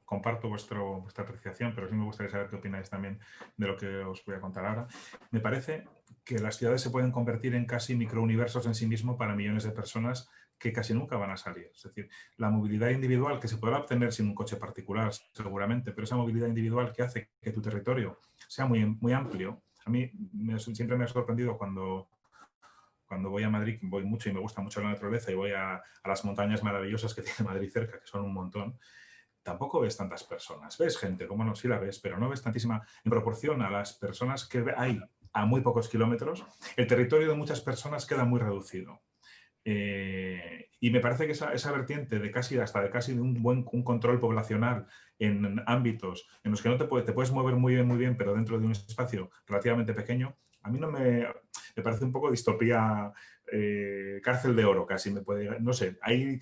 comparto vuestra apreciación, pero sí me gustaría saber qué opináis también de lo que os voy a contar ahora, me parece que las ciudades se pueden convertir en casi microuniversos en sí mismo para millones de personas que casi nunca van a salir. Es decir, la movilidad individual que se podrá obtener sin un coche particular seguramente, pero esa movilidad individual que hace que tu territorio sea muy, muy amplio. A mí siempre me ha sorprendido cuando voy a Madrid, voy mucho y me gusta mucho la naturaleza y voy a las montañas maravillosas que tiene Madrid cerca, que son un montón, tampoco ves tantas personas. Ves gente, como no, sí la ves, pero no ves tantísima. En proporción a las personas que hay a muy pocos kilómetros, el territorio de muchas personas queda muy reducido. Y me parece que esa vertiente de casi de un control poblacional en ámbitos en los que no te puedes mover muy bien, pero dentro de un espacio relativamente pequeño, a mí no me parece un poco distopía, cárcel de oro casi, no sé, ahí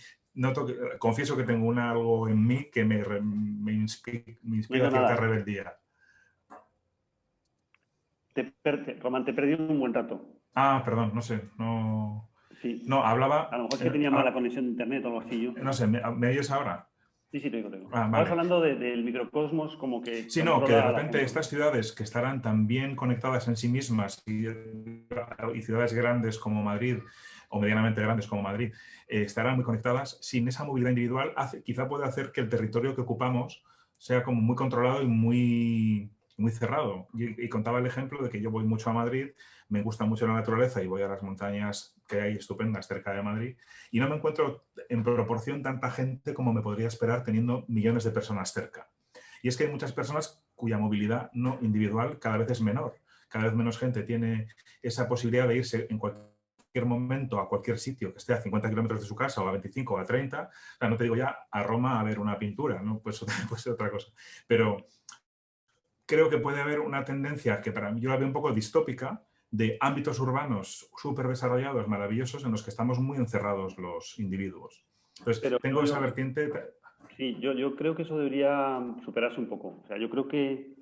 confieso que tengo algo en mí que me inspira cierta rebeldía. Román, te he perdido un buen rato. Perdón, no sé, no... Sí. No, hablaba... A lo mejor es que tenía mala conexión de internet o algo así yo. No sé, ¿me oyes ahora? Sí, te digo. Vale. Estabas hablando del microcosmos como que... Sí, no, que de repente estas ciudades que estarán tan bien conectadas en sí mismas y ciudades grandes como Madrid o medianamente grandes como Madrid estarán muy conectadas, sin esa movilidad individual quizá puede hacer que el territorio que ocupamos sea como muy controlado y muy muy cerrado. Y contaba el ejemplo de que yo voy mucho a Madrid, me gusta mucho la naturaleza y voy a las montañas que hay estupendas cerca de Madrid y no me encuentro en proporción tanta gente como me podría esperar teniendo millones de personas cerca. Y es que hay muchas personas cuya movilidad no individual cada vez es menor. Cada vez menos gente tiene esa posibilidad de irse en cualquier momento a cualquier sitio que esté a 50 kilómetros de su casa o a 25 o a 30. O sea, no te digo ya a Roma a ver una pintura, ¿no? Pues puede ser otra cosa. Pero creo que puede haber una tendencia que para mí yo la veo un poco distópica de ámbitos urbanos súper desarrollados, maravillosos, en los que estamos muy encerrados los individuos. Entonces, Pero tengo esa vertiente. sí, yo creo que eso debería superarse un poco. O sea, yo creo que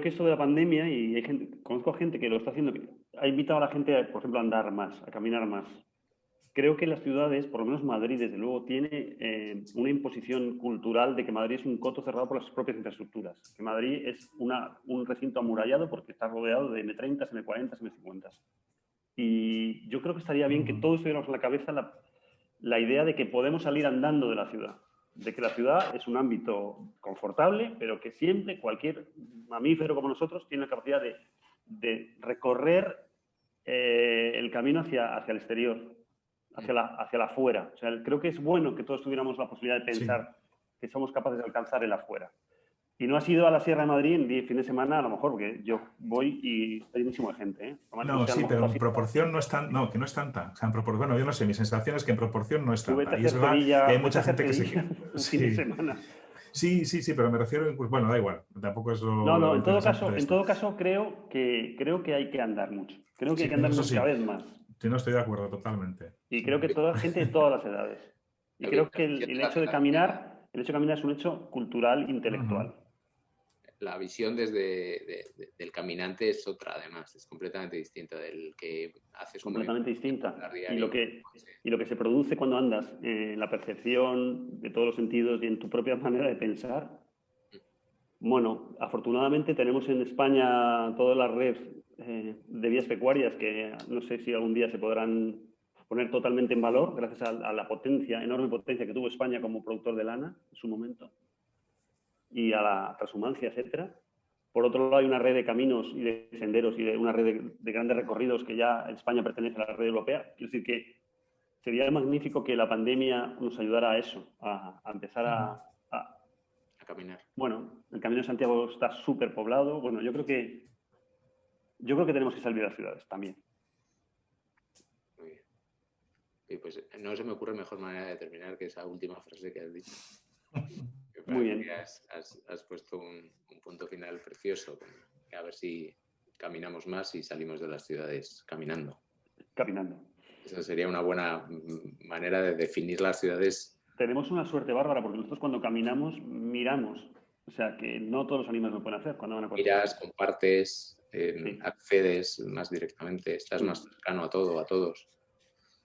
esto de la pandemia, y hay gente, conozco a gente que lo está haciendo, que ha invitado a la gente, por ejemplo, a andar más, a caminar más. Creo que las ciudades, por lo menos Madrid, desde luego, tiene una imposición cultural de que Madrid es un coto cerrado por las propias infraestructuras. Que Madrid es un recinto amurallado porque está rodeado de M30, M40, M50. Y yo creo que estaría bien que todos tuviéramos en la cabeza la idea de que podemos salir andando de la ciudad. De que la ciudad es un ámbito confortable, pero que siempre cualquier mamífero como nosotros tiene la capacidad de recorrer el camino hacia el exterior, hacia la afuera. O sea, creo que es bueno que todos tuviéramos la posibilidad de pensar que somos capaces de alcanzar el afuera. Y no has ido a la Sierra de Madrid en 10 fines de semana, a lo mejor, porque yo voy y hay muchísima gente, ¿eh? No, sí, pero en proporción no es tan, no, que no es tanta. O sea, bueno, yo no sé, mi sensación es que en proporción no es Tú vete tanta. a Y es hacer verdad que hay mucha gente que se... un fin de Sí, semana. sí, pero me refiero, pues bueno, da igual, tampoco es No, lo interesante de en esto. todo caso creo que hay que andar mucho. Creo que hay Sí, que andar eso mucho cada sí, vez más. yo no estoy de acuerdo totalmente. Y Sí. creo que toda gente de todas las edades. Y Lo que creo la que visión el de la hecho de ciudad, caminar, es un hecho cultural, Ujú. intelectual. la visión del caminante es otra, además, es completamente distinta del que haces un movimiento Completamente distinta. Y diario. lo que se produce cuando andas en la percepción de todos los sentidos y en tu propia manera de pensar. Bueno, afortunadamente tenemos en España toda la red de vías pecuarias que no sé si algún día se podrán poner totalmente en valor gracias a la potencia, enorme potencia que tuvo España como productor de lana en su momento y a la transhumancia, etcétera. Por otro lado, hay una red de caminos y de senderos y de una red de grandes recorridos que ya España pertenece a la red europea. Es decir, que sería magnífico que la pandemia nos ayudara a eso, a empezar a caminar. bueno, el Camino de Santiago está súper poblado. Bueno, yo creo que tenemos que salir de las ciudades también. Muy bien. Y pues no se me ocurre mejor manera de terminar que esa última frase que has dicho. Muy bien. Has puesto un punto final precioso. A ver si caminamos más y salimos de las ciudades caminando. Caminando. Esa sería una buena manera de definir las ciudades. Tenemos una suerte bárbara porque nosotros cuando caminamos miramos. O sea, que no todos los animales lo pueden hacer cuando van a correr. Miras, compartes, Sí. accedes más directamente, estás más cercano a todo, a todos.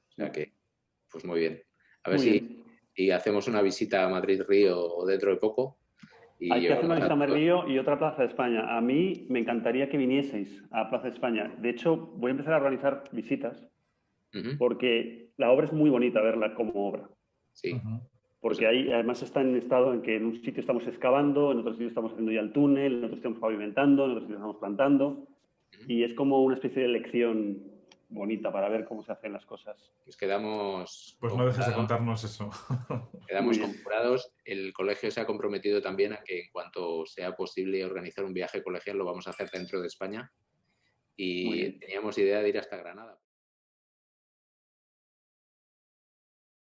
O sea que, pues muy bien. A ver si hacemos una visita a Madrid-Río dentro de poco. Hay que hacer una visita a Madrid-Río y otra Plaza de España. A mí me encantaría que vinieseis a Plaza de España. De hecho, voy a empezar a organizar visitas porque la obra es muy bonita verla como obra. Sí. Porque ahí además está en estado en que en un sitio estamos excavando, en otro sitio estamos haciendo ya el túnel, en otro estamos pavimentando, en otro sitio estamos plantando. Y es como una especie de lección bonita para ver cómo se hacen las cosas. Pues quedamos... Pues no dejes de contarnos eso. Quedamos compurados. El colegio se ha comprometido también a que en cuanto sea posible organizar un viaje colegial lo vamos a hacer dentro de España. Y teníamos idea de ir hasta Granada.